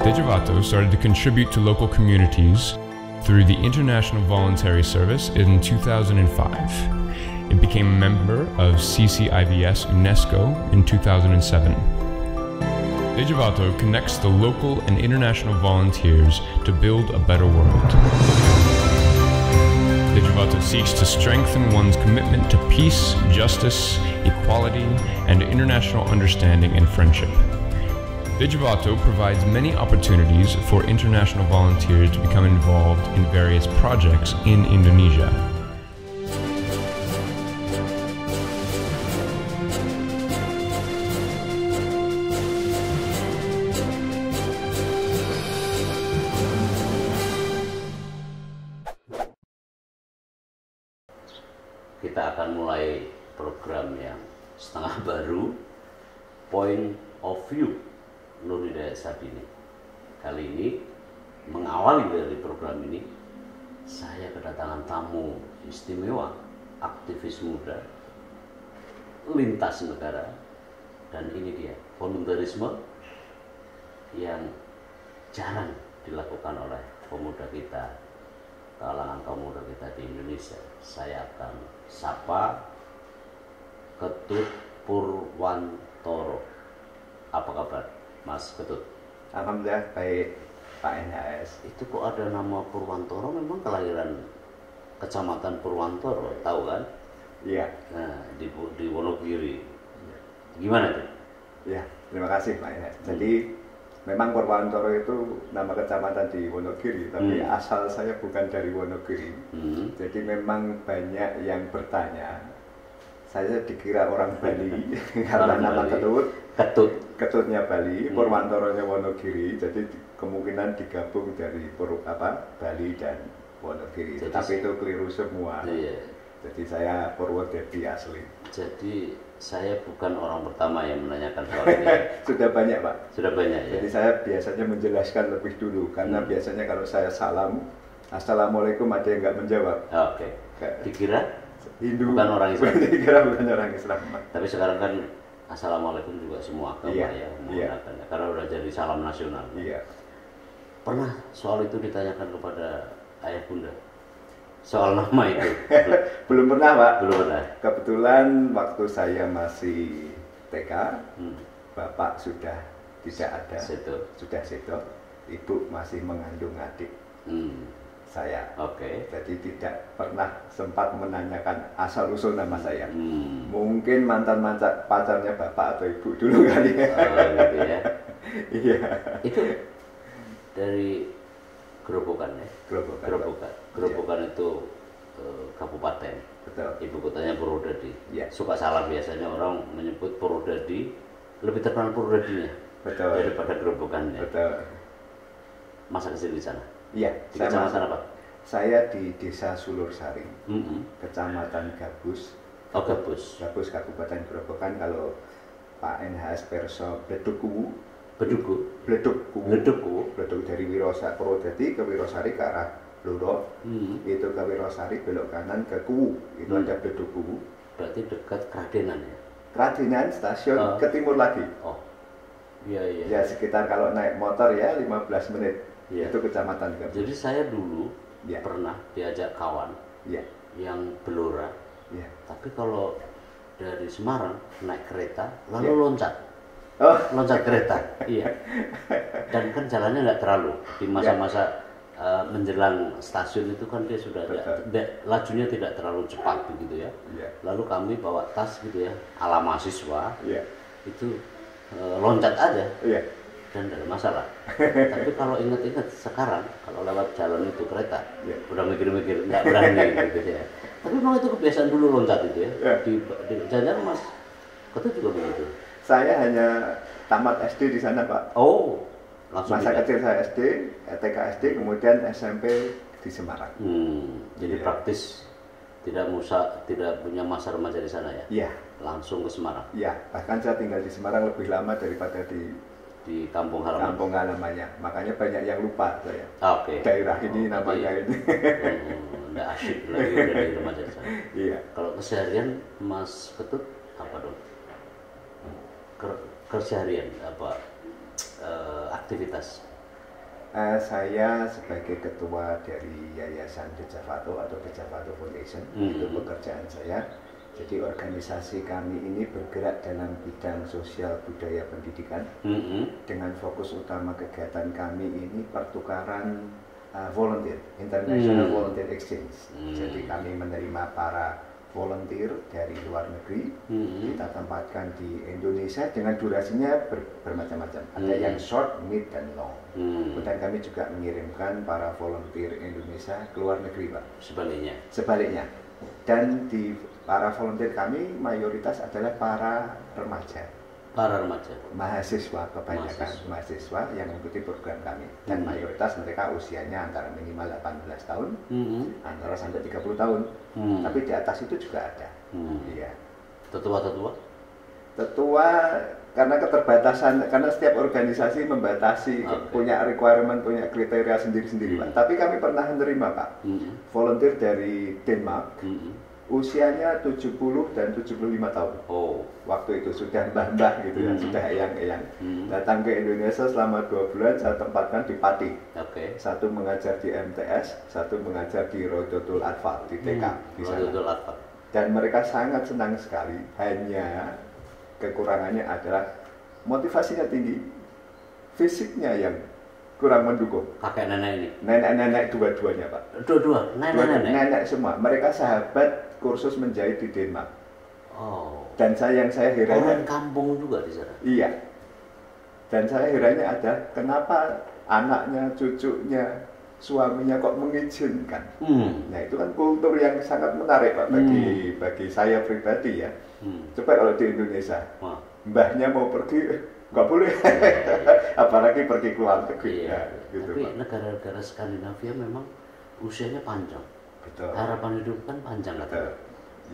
Dejevato started to contribute to local communities through the International Voluntary Service in 2005. It became a member of CCIVS UNESCO in 2007. Dejevato connects the local and international volunteers to build a better world. Dejevato seeks to strengthen one's commitment to peace, justice, equality, and international understanding and friendship. Dejevato provides many opportunities for international volunteers to become involved in various projects in Indonesia. Kita akan mulai program yang setengah baru, Point of View Nur Hidayat Sabini. Kali ini mengawali dari program ini, saya kedatangan tamu istimewa, aktivis muda, lintas negara, dan ini dia volunteerisme yang jarang dilakukan oleh pemuda kita, kalangan kaum muda kita di Indonesia. Saya akan sapa Ketut Purwantoro. Apa kabar, Mas Ketut? Alhamdulillah baik, Pak NHS. Itu kok ada nama Purwantoro, memang kelahiran Kecamatan Purwantoro, tahu kan? Iya. Nah, di Wonogiri. Gimana tuh? Ya, terima kasih Pak NHS. Jadi memang Purwantoro itu nama kecamatan di Wonogiri, tapi asal saya bukan dari Wonogiri. Jadi memang banyak yang bertanya. Saya dikira orang Bali karena nama Ketutnya Bali, Purwantoronya Wonogiri. Jadi kemungkinan digabung dari Bali dan Wonogiri. Jadi, tapi itu keliru semua. Iya. Jadi saya Purwodadi asli. Jadi saya bukan orang pertama yang menanyakan soal ini. Sudah banyak Pak. Sudah banyak ya. Jadi saya biasanya menjelaskan lebih dulu karena biasanya kalau saya salam, Assalamualaikum, ada yang nggak menjawab. Oke. Dikira Hindu. Bukan orang Islam. Dikira bukan orang Islam. Tapi sekarang kan Assalamualaikum juga semua agama ya menggunakannya. Karena udah jadi salam nasional. Iya. Pernah soal itu ditanyakan kepada ayah bunda? Soal nama itu? Belum pernah Pak. Belum pernah. Kebetulan waktu saya masih TK, Bapak sudah tidak ada. Sudah seto. Ibu masih mengandung adik saya. Oke. Jadi tidak pernah sempat menanyakan asal usul nama saya. Mungkin mantan pacarnya Bapak atau Ibu dulu kali ya. Gitu ya. Iya. Itu dari Gerobokan ya. Gerobokan itu kabupaten. Betul. Ibu kotanya Purwodadi. Ya. Suka salah biasanya orang menyebut Purwodadi, lebih terkenal Purwodadinya daripada Gerobokannya. Betul. Masa kecil di sana? Iya. Di kecamatan apa? Saya di Desa Sulursari, Kecamatan Gabus. Oh, Gabus. Gabus Kabupaten Gerobokan. Kalau Pak NHS Perso Bledukku. Bleduk dari Purwodadi ke Wirosari ke arah Bluro. Itu ke Wirosari belok kanan ke Kuwu. Itu ada Bledukku. Berarti dekat Kradenan ya? Kradenan stasiun ke timur lagi. Oh. Iya. Ya sekitar kalau naik motor ya 15 menit. Ya. Itu Kecamatan Gabus. Jadi saya dulu pernah diajak kawan yang Blora. Ya. Tapi kalau dari Semarang naik kereta lalu loncat. Loncat kereta. Iya. Dan kan jalannya nggak terlalu di masa-masa menjelang stasiun itu kan dia sudah lajunya tidak terlalu cepat begitu ya. Lalu kami bawa tas gitu ya, ala mahasiswa. Itu loncat aja. Dan tidak ada masalah. Tapi kalau ingat-ingat sekarang, kalau lewat jalan itu kereta, udah mikir-mikir, nggak berani gitu ya. Tapi memang itu kebiasaan dulu loncat itu ya. Di Jangan Mas Ketut juga begitu. Saya hanya tamat SD di sana Pak. Oh, langsung masa kecil saya SD, TK SD, kemudian SMP di Semarang. Jadi praktis tidak punya masa remaja di sana ya? Iya. Langsung ke Semarang? Iya, bahkan saya tinggal di Semarang lebih lama daripada di kampung halaman. Kampung halamannya, makanya banyak yang lupa saya. Oke. Daerah ini namanya ini. Nggak asyik lagi udah di remaja di sana. Iya. Kalau keseharian Mas Ketut apa dong? Keseharian apa aktivitas? Saya sebagai ketua dari Yayasan Dejavato atau Dejavato Foundation, itu pekerjaan saya. Jadi organisasi kami ini bergerak dalam bidang sosial budaya pendidikan dengan fokus utama kegiatan kami ini pertukaran volunteer, international volunteer exchange. Jadi kami menerima para volunteer dari luar negeri, kita tempatkan di Indonesia dengan durasinya bermacam-macam. Ada yang short, mid, dan long. Kemudian kami juga mengirimkan para volunteer Indonesia ke luar negeri, Pak. Sebaliknya. Dan di para volunteer kami mayoritas adalah para remaja. Mahasiswa, kebanyakan mahasiswa yang mengikuti program kami. Dan mayoritas mereka usianya antara minimal 18 tahun, antara sampai 30 tahun. Tapi di atas itu juga ada. Iya. Tetua karena keterbatasan, karena setiap organisasi membatasi, punya requirement, punya kriteria sendiri-sendiri, Pak. Tapi kami pernah menerima, Pak, volunteer dari Denmark. Usianya 70 dan 75 tahun. Waktu itu sudah mbah-mbah gitu ya, sudah eyang-eyang. Datang ke Indonesia selama 2 bulan, saya tempatkan di Pati. Satu mengajar di MTS, satu mengajar di Rodotul Atfal, di TK di sana. Dan mereka sangat senang sekali, hanya kekurangannya adalah motivasinya tinggi, fisiknya yang kurang mendukung. Kakek nenek ini? Nenek-nenek dua-duanya, Pak. Dua-dua? Nenek semua. Mereka sahabat kursus menjahit di Denmark. Dan yang saya herannya... Orang kampung juga di sana? Iya. Dan saya herannya ada, kenapa anaknya, cucunya, suaminya kok mengizinkan? Nah itu kan kultur yang sangat menarik, Pak, bagi saya pribadi ya. Coba kalau di Indonesia, mbahnya mau pergi... nggak boleh, apalagi pergi ke luar negeri. Gitu, tapi negara-negara Skandinavia memang usianya panjang. Betul. Harapan hidup kan panjang, betul.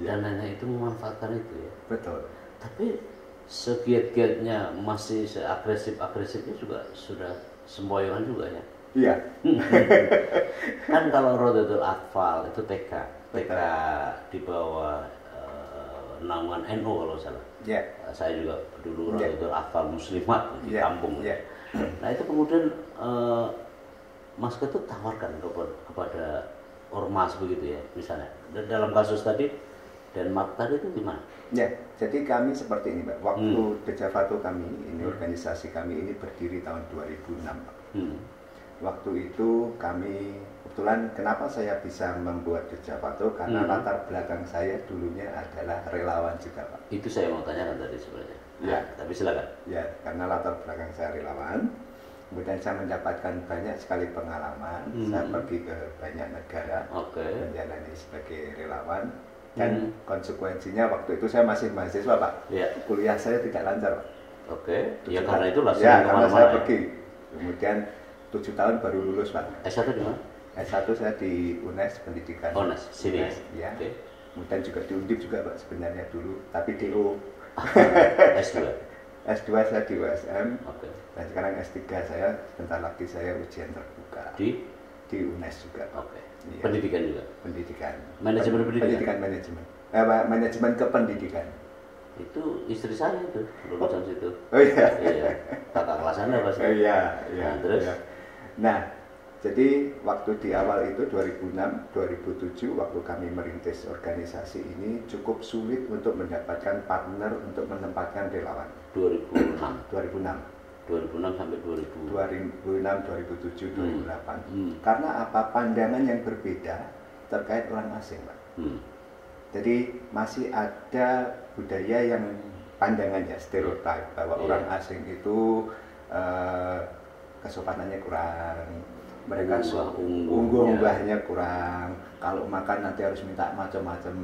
Dan nenek itu memanfaatkan itu ya. Betul. Tapi segiat-giatnya masih seagresif-agresifnya juga sudah semboyongan juga ya. Iya. Kan kalau Rodotul Atfal itu TK di bawah naungan NU kalau salah. Saya juga dulu Rodotul Atfal Muslimat di kampung. Nah itu kemudian Mas Ketut tawarkan kepada ormas begitu ya, misalnya. Dalam kasus tadi Denmark tadi itu gimana? Ya, jadi kami seperti ini, Pak. Waktu Dejavato kami ini, organisasi kami ini berdiri tahun 2006, Pak. Waktu itu kami kebetulan kenapa saya bisa membuat Dejavato karena latar belakang saya dulunya adalah relawan juga, Pak. Itu saya mau tanyakan tadi sebenarnya. Ya, tapi silakan. Ya, karena latar belakang saya relawan. Kemudian saya mendapatkan banyak sekali pengalaman. Saya pergi ke banyak negara menjalani sebagai relawan. Dan konsekuensinya waktu itu saya masih mahasiswa, Pak. Kuliah saya tidak lancar, Pak. Ya karena itulah. Ya, karena saya pergi. Kemudian 7 tahun baru lulus, Pak. S1 di mana? S1 saya di UNES Pendidikan. UNES, sini. Ya. Kemudian juga di Undip juga, Pak, sebenarnya dulu. Tapi DO. S2? S2 saya di USM. Dan sekarang S3 saya, sebentar lagi saya ujian terbuka. Di UNES juga. Ya. Pendidikan juga? Pendidikan. Manajemen pendidikan? Manajemen kependidikan. Itu istri saya itu, lulusan situ. Oh iya? Iya, kakak kelas Anda pasti. Iya. Nah, terus? Nah, jadi waktu di awal itu 2006-2007 waktu kami merintis organisasi ini cukup sulit untuk mendapatkan partner untuk menempatkan relawan. 2006 sampai 2007, 2008. Karena apa? Pandangan yang berbeda terkait orang asing, Pak. Jadi masih ada budaya yang pandangannya stereotip bahwa orang asing itu kesopanannya kurang, mereka unggah-unggahnya kurang, kalau makan nanti harus minta macam-macam.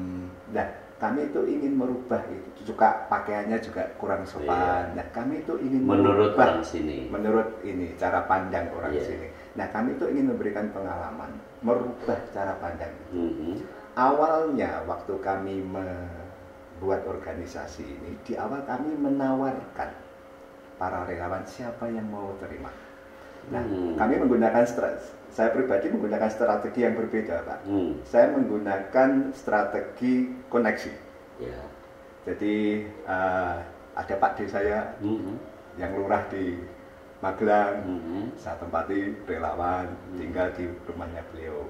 Nah, kami itu ingin merubah itu, juga pakaiannya juga kurang sopan. Nah, kami itu ingin menurut merubah, orang sini, menurut ini cara pandang orang sini. Nah, kami itu ingin memberikan pengalaman, merubah cara pandang. Awalnya waktu kami membuat organisasi ini, di awal kami menawarkan para relawan siapa yang mau terima. Nah, kami menggunakan saya pribadi menggunakan strategi yang berbeda, Pak. Saya menggunakan strategi koneksi. Jadi ada Pak D saya yang lurah di Magelang, saya tempati relawan, tinggal di rumahnya beliau.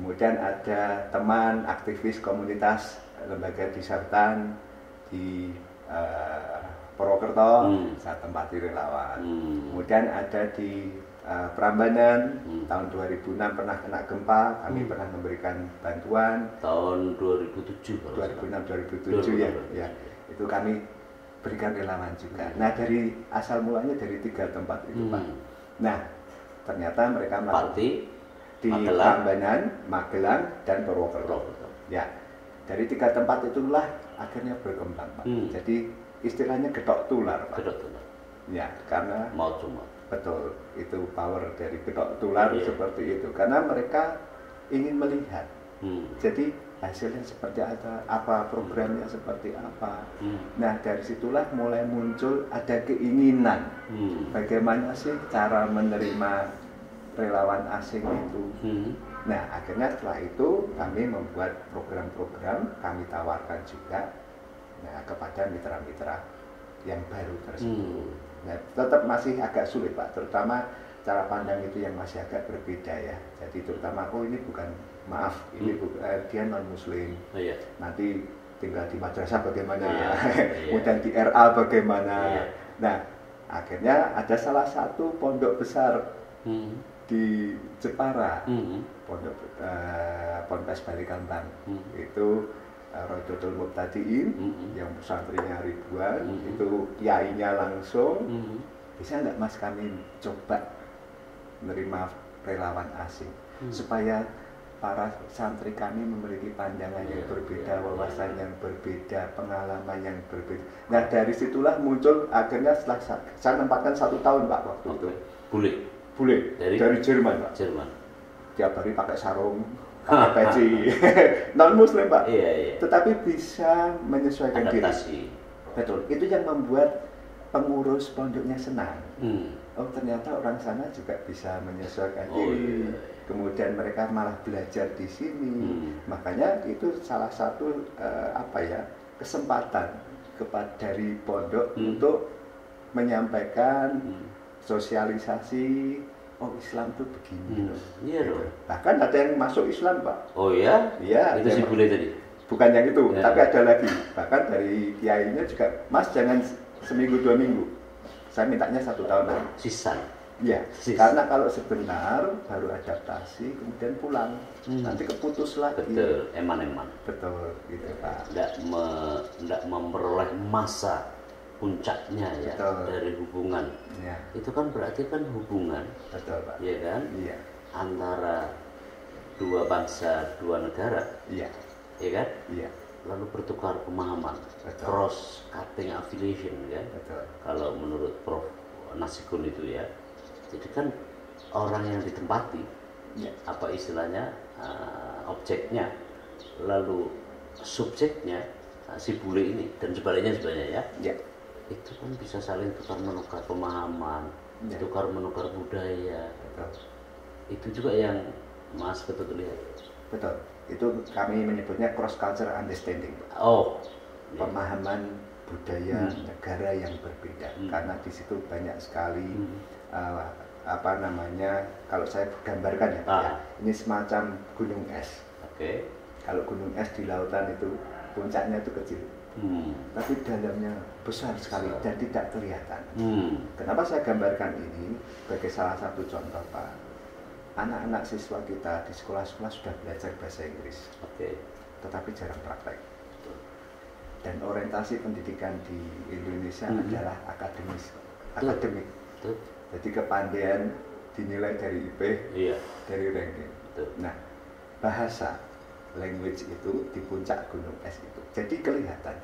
Kemudian ada teman aktivis komunitas lembaga disartan di Purwokerto, saya tempati relawan. Kemudian ada di Prambanan, tahun 2006 pernah kena gempa, kami pernah memberikan bantuan. Tahun 2007 2006-2007 ya, itu kami berikan relawan juga. Nah, dari asal mulanya dari 3 tempat itu, Pak. Nah, ternyata mereka melakukan di Prambanan, Magelang, dan Purwokerto. Ya, dari 3 tempat itulah akhirnya berkembang, Pak. Jadi istilahnya gedok tular, Pak. Gedok tular. Ya, karena mau cuma. Betul, itu power dari gedok tular seperti itu. Karena mereka ingin melihat. Jadi hasilnya seperti apa, programnya seperti apa. Nah, dari situlah mulai muncul ada keinginan bagaimana sih cara menerima relawan asing itu. Nah, akhirnya setelah itu kami membuat program-program, kami tawarkan juga kepada mitra-mitra yang baru tersebut. Nah, tetap masih agak sulit, Pak, terutama cara pandang itu yang masih agak berbeda ya. Jadi terutama ini bukan, maaf, ini bukan, dia non muslim. Nanti tinggal di madrasah bagaimana, kemudian di RA bagaimana. Nah, akhirnya ada salah satu pondok besar di Jepara, Ponpes Balikambang, itu Rodotul Muqtadiin, yang santrinya ribuan, itu yainya langsung, bisa nggak Mas kami coba menerima relawan asing, supaya para santri kami memiliki pandangan yang berbeda, wawasan yang berbeda, pengalaman yang berbeda. Nah, dari situlah muncul akhirnya setelah saya nempatkan 1 tahun, Pak, waktu itu. Bule dari Jerman, Pak. Tiap hari pakai sarung, pakai peci, non muslim, Pak. Tetapi bisa menyesuaikan diri. Betul. Itu yang membuat pengurus pondoknya senang. Oh, ternyata orang sana juga bisa menyesuaikan diri. Kemudian mereka malah belajar di sini. Makanya itu salah satu kesempatan dari pondok untuk menyampaikan sosialisasi. Oh, Islam tuh begini loh. Iya loh. Bahkan ada yang masuk Islam, Pak. Oh ya? Iya. Itu si bule tadi. Bukan yang itu, tapi ada lagi. Bahkan dari kiainya juga, Mas jangan seminggu 2 minggu. Saya mintanya 1 tahun. Sisan. Iya. Karena kalau sebentar baru adaptasi, kemudian pulang. Nanti keputus lagi. Betul. Eman-eman. Betul, gitu, Pak. Tidak memperoleh masa puncaknya ya. Betul. Dari hubungan. Ya. Itu kan berarti kan hubungan. Betul, Pak. Iya kan? Iya. Antara 2 bangsa, 2 negara. Iya. Iya kan? Iya. Lalu bertukar pemahaman. Betul. Cross cutting affiliation kan? Betul. Kalau menurut Prof Nasikun itu ya. Jadi kan orang yang ditempati, apa istilahnya, objeknya, lalu subjeknya, si bule ini dan sebaliknya ya. Itu kan bisa saling tukar menukar pemahaman, tukar menukar budaya. Betul. Itu juga yang Mas Ketut lihat. Betul. Itu kami menyebutnya cross culture understanding. Oh, pemahaman budaya negara yang berbeda. Karena di situ banyak sekali kalau saya gambarkan ya, Pak, ini semacam gunung es. Kalau gunung es di lautan itu puncaknya itu kecil. Tapi dalamnya besar sekali dan tidak kelihatan. Kenapa saya gambarkan ini? Sebagai salah satu contoh, Pak. Anak-anak siswa kita di sekolah-sekolah sudah belajar bahasa Inggris, tetapi jarang praktek. Dan orientasi pendidikan di Indonesia adalah akademik. Jadi kepandaian dinilai dari IP, dari ranking. Nah, bahasa language itu di puncak gunung es itu, jadi kelihatan.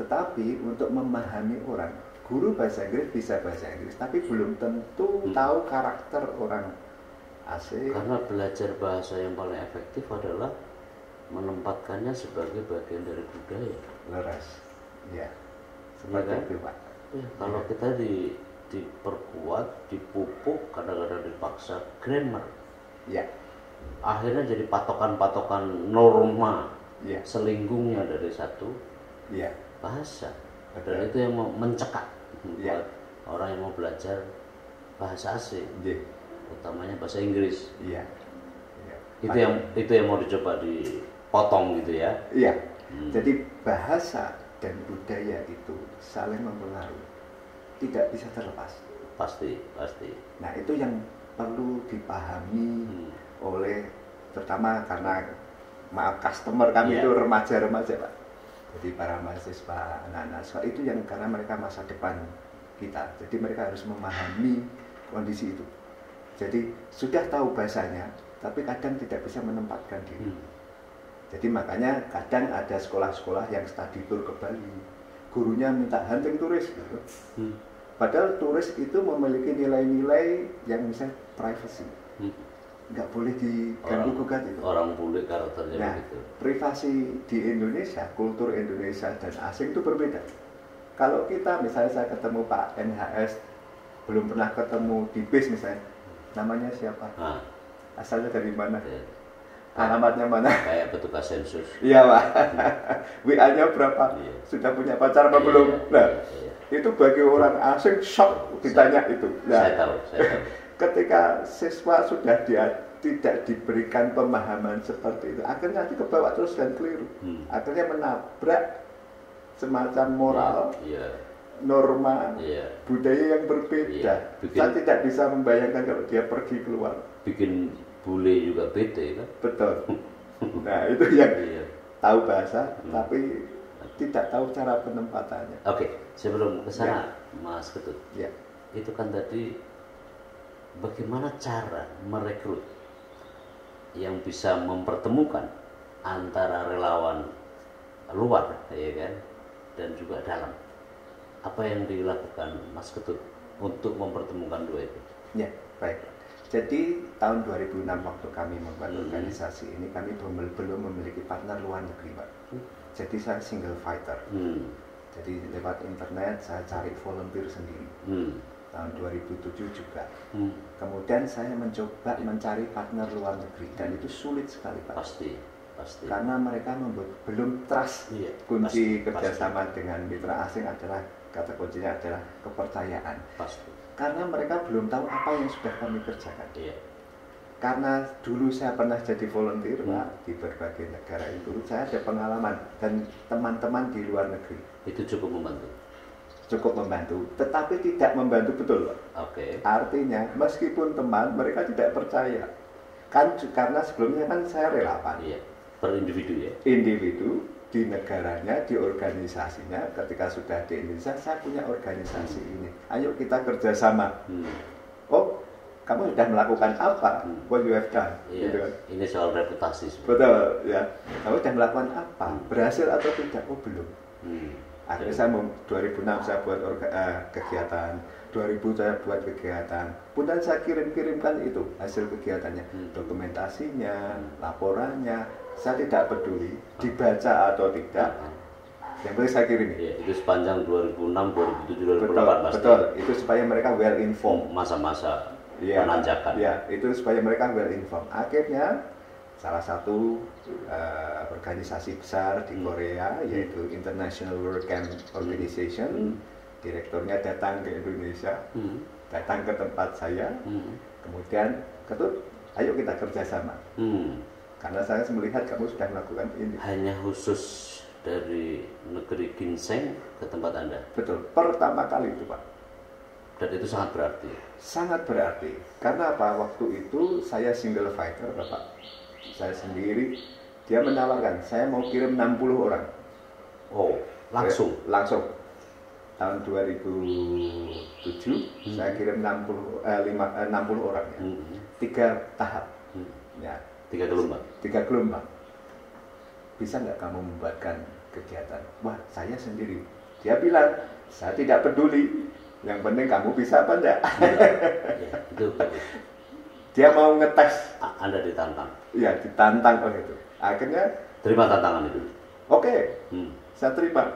Tetapi untuk memahami orang, guru bahasa Inggris bisa bahasa Inggris, tapi belum tentu tahu karakter orang asing. Karena belajar bahasa yang paling efektif adalah menempatkannya sebagai bagian dari budaya. Leras, ya, seperti itu, Pak. Kalau kita diperkuat, dipupuk, kadang-kadang dipaksa grammar. Akhirnya jadi patokan-patokan norma, selinggungnya dari satu bahasa. Dan itu yang mencekak buat orang yang mau belajar bahasa asing, utamanya bahasa Inggris. Iya. Itu yang mau dicoba dipotong gitu ya. Iya. Jadi bahasa dan budaya itu saling mempengaruhi, tidak bisa terlepas. Pasti. Nah, itu yang perlu dipahami oleh, terutama karena customer kami itu remaja-remaja, Pak. Jadi para mahasiswa, anak-anak itu yang karena mereka masa depan kita. Jadi mereka harus memahami kondisi itu. Jadi sudah tahu bahasanya, tapi kadang tidak bisa menempatkan diri. Jadi makanya kadang ada sekolah-sekolah yang study tour ke Bali, gurunya minta hunting turis gitu. Padahal turis itu memiliki nilai-nilai yang misalnya privacy, nggak boleh diganggu gugat itu. Orang bule karakternya nah, begitu. Privasi di Indonesia, kultur Indonesia dan asing itu berbeda. Kalau kita misalnya saya ketemu Pak NHS, belum pernah ketemu di bis misalnya, namanya siapa? Asalnya dari mana? Alamatnya mana? Kayak petugas sensus. Iya, Pak. WA-nya berapa? Sudah punya pacar apa belum? Nah, itu bagi orang asing shock ditanya itu. Nah, saya tahu. Ketika siswa sudah tidak diberikan pemahaman seperti itu, akhirnya nanti kebawa terus dan keliru. Akhirnya menabrak semacam moral, norma, budaya yang berbeda. Saya tidak bisa membayangkan kalau dia pergi keluar. Bikin bule juga bete kan? Betul. Nah, itu yang tahu bahasa tapi tidak tahu cara penempatannya. Oke, sebelum ke sana Mas Ketut. Itu kan tadi bagaimana cara merekrut yang bisa mempertemukan antara relawan luar ya kan dan juga dalam. Apa yang dilakukan Mas Ketut untuk mempertemukan dua itu? Ya, baik. Jadi tahun 2006 waktu kami membuat organisasi ini, kami belum memiliki partner luar negeri, Pak. Jadi saya single fighter. Jadi lewat internet saya cari volunteer sendiri. Tahun 2007 juga. Kemudian saya mencoba mencari partner luar negeri dan itu sulit sekali, Pak. Pasti. Karena mereka belum trust. Kunci kerjasama dengan mitra asing adalah, kata kuncinya adalah kepercayaan. Pasti. Karena mereka belum tahu apa yang sudah kami kerjakan. Karena dulu saya pernah jadi volunteer, Pak, di berbagai negara itu, saya ada pengalaman dan teman-teman di luar negeri. Itu cukup membantu. Cukup membantu, tetapi tidak membantu betul, Pak. Artinya meskipun teman, mereka tidak percaya. Kan karena sebelumnya kan saya relawan. Per individu ya. Individu di negaranya, di organisasinya. Ketika sudah di Indonesia, saya punya organisasi ini. Ayo kita kerjasama. Oh, kamu sudah melakukan apa? What you have done? Gitu kan? Ini soal reputasi. Betul, ya. Kamu sudah melakukan apa? Berhasil atau tidak? Oh, belum. Akhirnya saya 2006 saya buat kegiatan, 2000 saya buat kegiatan. Kemudian saya kirimkan itu hasil kegiatannya, dokumentasinya, laporannya. Saya tidak peduli dibaca atau tidak. Yang penting saya kirim. Itu sepanjang 2006, 2007, 2008 Betul. Itu supaya mereka well informed. Masa-masa penanjakan. Itu supaya mereka well informed. Akhirnya salah satu organisasi besar di Korea yaitu International World Camp Organization, direkturnya datang ke Indonesia, datang ke tempat saya, kemudian Ketut, ayo kita kerjasama. Karena saya melihat kamu sudah melakukan ini. Hanya khusus dari negeri ginseng ke tempat Anda? Betul, pertama kali itu, Pak. Dan itu sangat berarti? Sangat berarti. Karena apa? Waktu itu saya single fighter, Bapak. Saya sendiri, dia menawarkan, saya mau kirim 60 orang. Oh, langsung? Langsung. Tahun 2007, saya kirim 60 orang ya. 3 tahap. Ya. 3 gelombang? 3 gelombang. Bisa nggak kamu membuatkan kegiatan? Wah, saya sendiri. Dia bilang, saya tidak peduli. Yang penting kamu bisa apa enggak? Itu. Dia mau ngetes. Anda ditantang? Iya, ditantang itu. Akhirnya terima tantangan itu? Oke. Saya terima.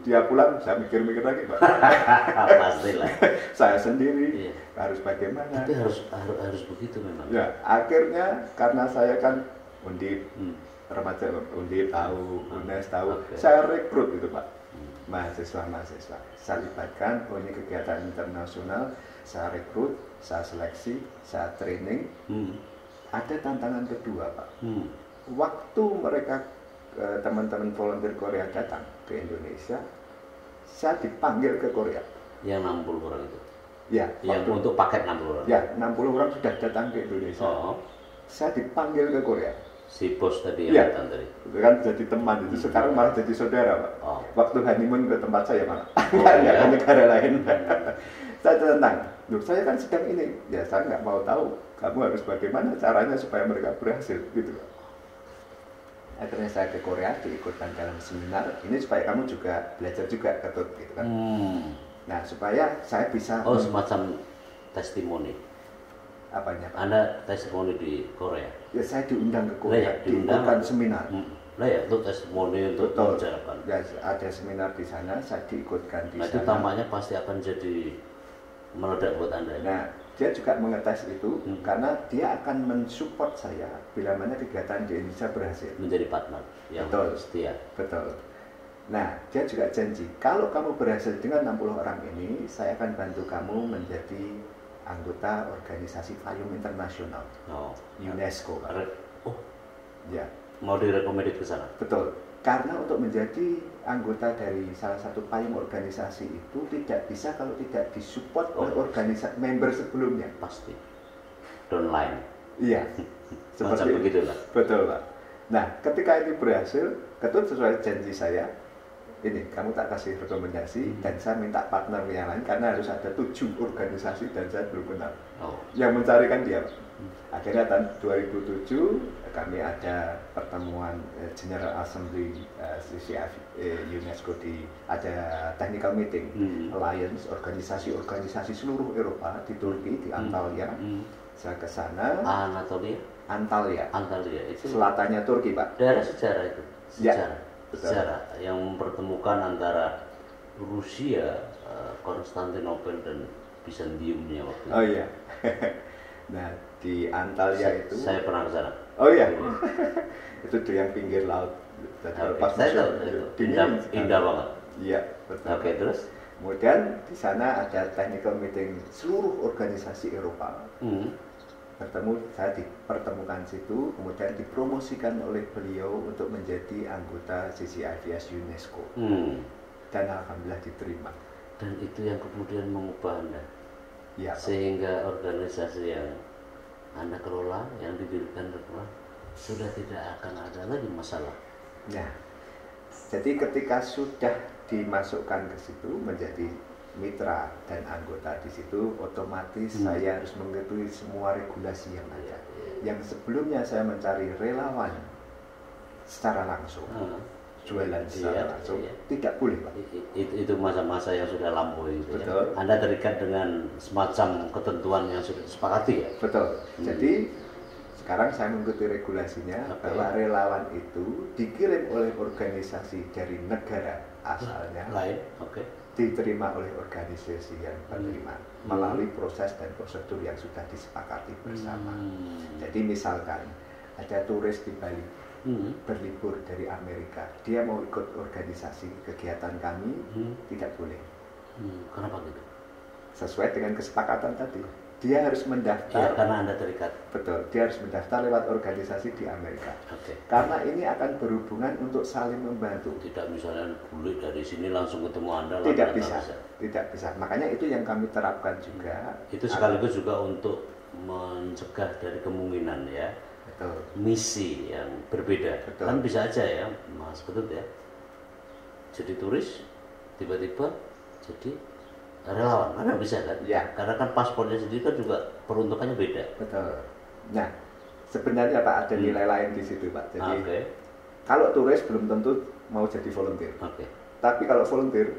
Dia pulang, saya mikir-mikir lagi, Pak. Pastilah. Saya sendiri harus bagaimana? Tapi harus begitu memang. Ya, akhirnya karena saya kan Undip, remaja Undip tahu, UNES tahu, saya rekrut itu, Pak. Mahasiswa-mahasiswa. Saya libatkan, ini kegiatan internasional, saya rekrut saya seleksi, saya training. Ada tantangan kedua, Pak. Waktu mereka teman-teman volunteer Korea datang ke Indonesia, saya dipanggil ke Korea. Yang 60 orang itu? Ya. Yang untuk paket 60 orang? Ya, 60 orang sudah datang ke Indonesia. Saya dipanggil ke Korea. Si bos tadi yang datang tadi? Itu kan jadi teman, itu sekarang malah jadi saudara, Pak. Waktu honeymoon ke tempat saya malah. Nggak ke negara lain. Saya tentang, loh saya kan sedang ini. Ya saya nggak mau tahu, kamu harus bagaimana caranya supaya mereka berhasil, gitu Pak. Akhirnya saya ke Korea, diikutkan dalam seminar. Ini supaya kamu juga belajar juga, Ketut, gitu kan. Nah, supaya saya bisa... semacam testimoni. Apanya, Pak? Anda testimoni di Korea? Ya, saya diundang ke Korea, diikutkan seminar. Lah ya, itu testimoni untuk membicarakan. Ya, ada seminar di sana, saya diikutkan di sana. Itu tampaknya pasti akan jadi meledak buat Anda. Nah, dia juga mengetes itu karena dia akan mensupport saya bila mana kegiatan di Indonesia berhasil. Menjadi partner yang setia. Betul. Nah, dia juga janji, kalau kamu berhasil dengan 60 orang ini, saya akan bantu kamu menjadi anggota organisasi payung internasional, UNESCO. Ya. Mau direkomendasi ke sana? Betul. Karena untuk menjadi anggota dari salah satu payung organisasi itu tidak bisa kalau tidak disupport oleh organisasi member sebelumnya. Pasti. Downline. Iya. Seperti begitulah. Betul, Pak. Nah, ketika ini berhasil, Ketut sesuai janji saya, ini kamu tak kasih rekomendasi dan saya minta partner yang lain karena harus ada 7 organisasi dan saya belum kenal. Yang mencarikan dia, Pak. Akhirnya tahun 2007 kami ada pertemuan General Assembly UNESCO ada technical meeting Alliance organisasi seluruh Eropa di Turki di Antalya. Saya ke sana. Antalya itu selatannya Turki, Pak. Daerah sejarah itu. Sejarah yang mempertemukan antara Rusia, Konstantinopel dan Bizantiumnya waktu itu. Oh iya. Nah, di Antalya itu saya pernah ke sana. Oh iya. Itu di yang pinggir laut. Pas saya tahu indah banget. Iya, betul. Oke, terus kemudian di sana ada technical meeting seluruh organisasi Eropa. Bertemu, saya dipertemukan situ, kemudian dipromosikan oleh beliau untuk menjadi anggota CCIVS UNESCO. Dan alhamdulillah diterima. Dan itu yang kemudian mengubah Anda. Ya, sehingga organisasi yang Anda kelola, yang didirikan sudah tidak akan ada lagi masalah. Nah, jadi ketika sudah dimasukkan ke situ menjadi mitra dan anggota di situ, otomatis saya harus mengetahui semua regulasi yang ada. Yang sebelumnya saya mencari relawan secara langsung, jualan secara langsung, tidak boleh, Pak. Itu masa-masa yang sudah lampau itu. Betul. Ya? Anda terikat dengan semacam ketentuan yang sudah disepakati ya. Betul. Jadi sekarang saya mengikuti regulasinya bahwa relawan itu dikirim oleh organisasi dari negara asalnya lain, diterima oleh organisasi yang penerima melalui proses dan prosedur yang sudah disepakati bersama. Jadi misalkan ada turis di Bali berlibur dari Amerika, dia mau ikut organisasi kegiatan kami, tidak boleh. Kenapa gitu? Sesuai dengan kesepakatan tadi, dia harus mendaftar. Ya, karena Anda terikat. Betul, dia harus mendaftar lewat organisasi di Amerika. Karena ini akan berhubungan untuk saling membantu. Tidak misalnya boleh dari sini langsung ketemu Anda. Tidak bisa. Tidak bisa. Makanya itu yang kami terapkan juga. Itu sekaligus juga untuk mencegah dari kemungkinan ya. Betul. Misi yang berbeda. Betul. Kan bisa aja ya, Mas Ketut ya. Jadi turis, tiba-tiba jadi relawan, kan bisa kan? Ya. Karena kan paspornya sendiri kan juga peruntukannya beda. Betul. Nah, sebenarnya Pak ada nilai lain di situ, Pak. Jadi kalau turis belum tentu mau jadi volunteer. Tapi kalau volunteer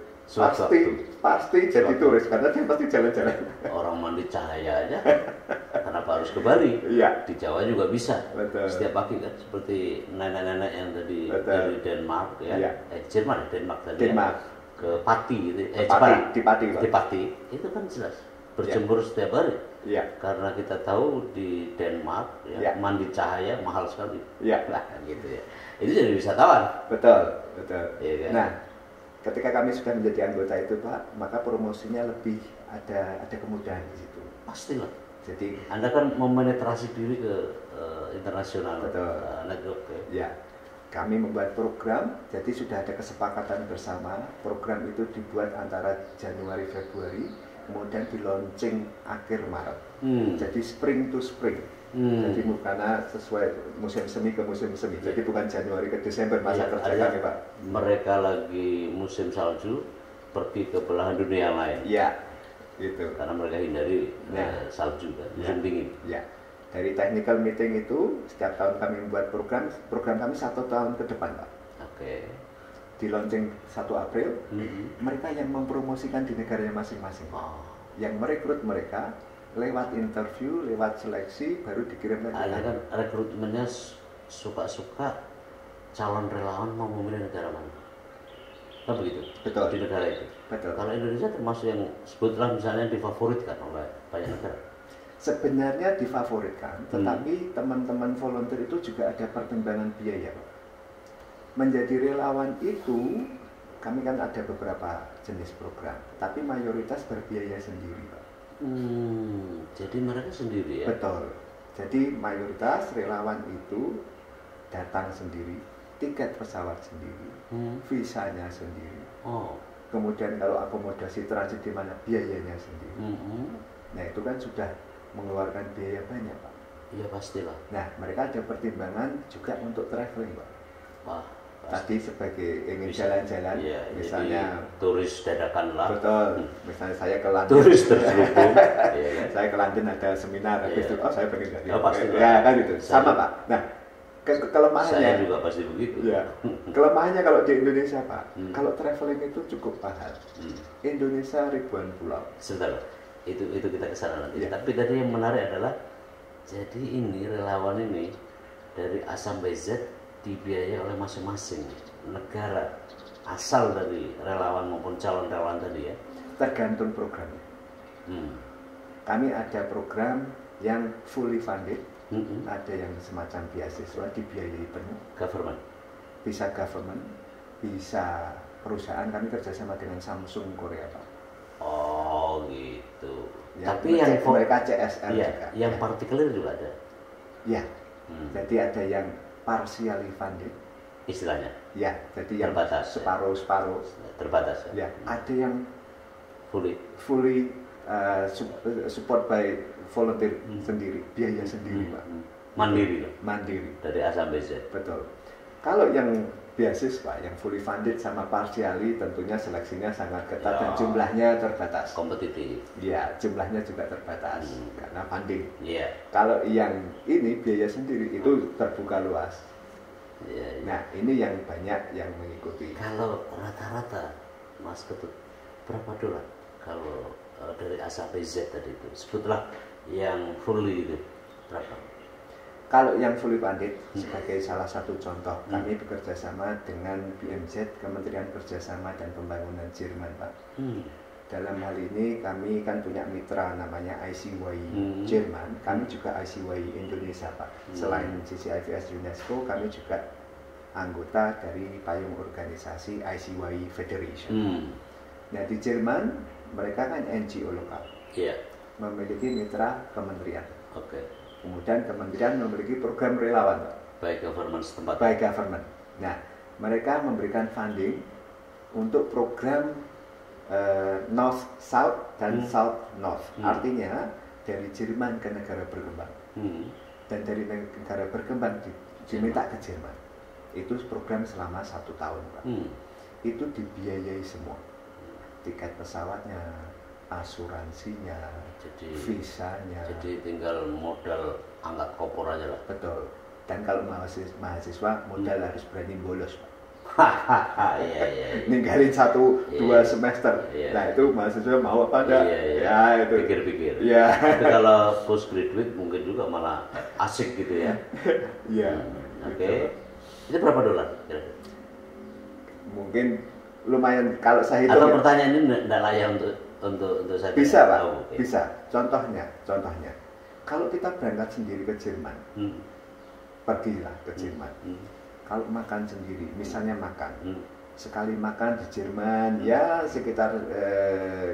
pasti jadi turis karena dia pasti jalan-jalan. Orang mandi cahaya aja, kenapa harus ke Bali? Iya. Di Jawa juga bisa. Betul. Setiap pagi kan seperti nenek-nenek yang tadi dari Denmark ya. Jerman, Denmark tadi. Denmark. Ke Pati gitu. Di Pati. Itu kan jelas berjemur setiap hari. Iya. Karena kita tahu di Denmark ya, mandi cahaya mahal sekali. Iya. Nah, gitu ya. Itu jadi wisatawan. Betul. Iya kan? Nah, ketika kami sudah menjadi anggota itu, Pak, maka promosinya lebih ada kemudahan di situ. Pastilah. Jadi Anda kan memenetrasi diri ke internasional. Betul. Network. Ya, kami membuat program, jadi sudah ada kesepakatan bersama. Program itu dibuat antara Januari Februari, kemudian di launching akhir Maret. Jadi spring to spring. Jadi karena sesuai musim semi ke musim semi. Jadi bukan Januari ke Desember masa kerja kami, Pak. Mereka lagi musim salju, pergi ke belahan dunia yang lain. Iya, gitu. Karena mereka hindari salju kan, musim dingin. Ya. Dari technical meeting itu setiap tahun kami membuat program kami 1 tahun ke depan, Pak. Oke. Di launching 1 April, mereka yang mempromosikan di negaranya masing-masing. Yang merekrut mereka lewat interview, lewat seleksi, baru dikirim lagi. Ada kan rekrutmennya suka-suka calon relawan mau memilih negara mana? Kan begitu? Betul. Di negara itu. Betul. Kalau Indonesia termasuk yang sebutlah misalnya difavoritkan oleh banyak negara. Sebenarnya difavoritkan, tetapi teman-teman volunteer itu juga ada pertimbangan biaya, Pak. Menjadi relawan itu, kami kan ada beberapa jenis program, tapi mayoritas berbiaya sendiri, Pak. Jadi mereka sendiri ya? Betul. Jadi mayoritas relawan itu datang sendiri, tiket pesawat sendiri, visanya sendiri. Kemudian kalau akomodasi transit di mana biayanya sendiri. Nah itu kan sudah mengeluarkan biaya banyak, Pak. Iya pastilah. Nah mereka ada pertimbangan juga untuk traveling, Pak. Tadi sebagai ingin jalan-jalan, misalnya turis dadakan lah. Betul. Misalnya saya ke London. Turis terselubung. Saya ke London ada seminar, habis itu saya pengen jadi. Pasti. Ya kan gitu. Sama, Pak. Nah kelemahannya. Saya juga pasti begitu. Ya. Kelemahannya kalau di Indonesia, Pak, kalau traveling itu cukup mahal. Indonesia ribuan pulau. Sebentar. Itu kita kesana nanti. Tapi tadi yang menarik adalah jadi ini relawan ini dari A sampai Z dibiayai oleh masing-masing negara asal dari relawan maupun calon relawan tadi ya. Tergantung programnya. Kami ada program yang fully funded, ada yang semacam beasiswa dibiayai penuh. Government. Bisa government, bisa perusahaan. Kami kerjasama dengan Samsung Korea, Pak. Oh gitu. Ya, tapi yang mereka CSR ya, juga. Yang partikular juga ada. Ya. Jadi ada yang partially funded. Istilahnya. Ya. Jadi yang terbatas. Separuh. Terbatas. Ya. Ada yang fully support by volunteer sendiri, biaya sendiri, Pak. Mandiri loh. Mandiri. Dari A sampai Z. Betul. Kalau yang beasiswa yang fully funded sama partially tentunya seleksinya sangat ketat dan jumlahnya terbatas. Kompetitif. Iya, jumlahnya juga terbatas karena funding. Iya. Kalau yang ini biaya sendiri itu terbuka luas. Iya. Nah, ini yang banyak yang mengikuti. Kalau rata-rata, Mas Ketut, berapa dolar? Kalau dari A sampai Z tadi itu, sebutlah yang fully itu berapa? Kalau yang fully funded, sebagai salah satu contoh, kami bekerja sama dengan BMZ, Kementerian Kerjasama dan Pembangunan Jerman, Pak. Dalam hal ini kami kan punya mitra namanya ICYI Jerman, kami juga ICYI Indonesia, Pak. Selain CCIVS UNESCO, kami juga anggota dari payung organisasi ICYI Federation. Nah di Jerman, mereka kan NGO lokal, memiliki mitra kementerian. Kemudian kementerian memiliki program relawan, baik government setempat. Baik government. Nah, mereka memberikan funding untuk program North South dan South North. Artinya dari Jerman ke negara berkembang dan dari negara berkembang diminta ke Jerman. Itu program selama 1 tahun, Pak. Itu dibiayai semua, tiket pesawatnya, asuransinya, jadi visanya. Jadi tinggal modal angkat kopor aja lah. Betul. Dan kalau mahasiswa modal harus berani bolos, Pak. Iya. Ninggalin 1-2 semester. Nah itu mahasiswa mau apa enggak? Ya itu. Pikir-pikir. Ya. Tapi kalau postgraduate mungkin juga malah asik gitu ya. Iya. Oke. Itu berapa dolar? Mungkin lumayan kalau saya hitung. Atau pertanyaan ini tidak layak untuk saya. Bisa, Pak. Bisa. Contohnya. Kalau kita berangkat sendiri ke Jerman, pergilah ke Jerman. Kalau makan sendiri, misalnya sekali makan di Jerman ya sekitar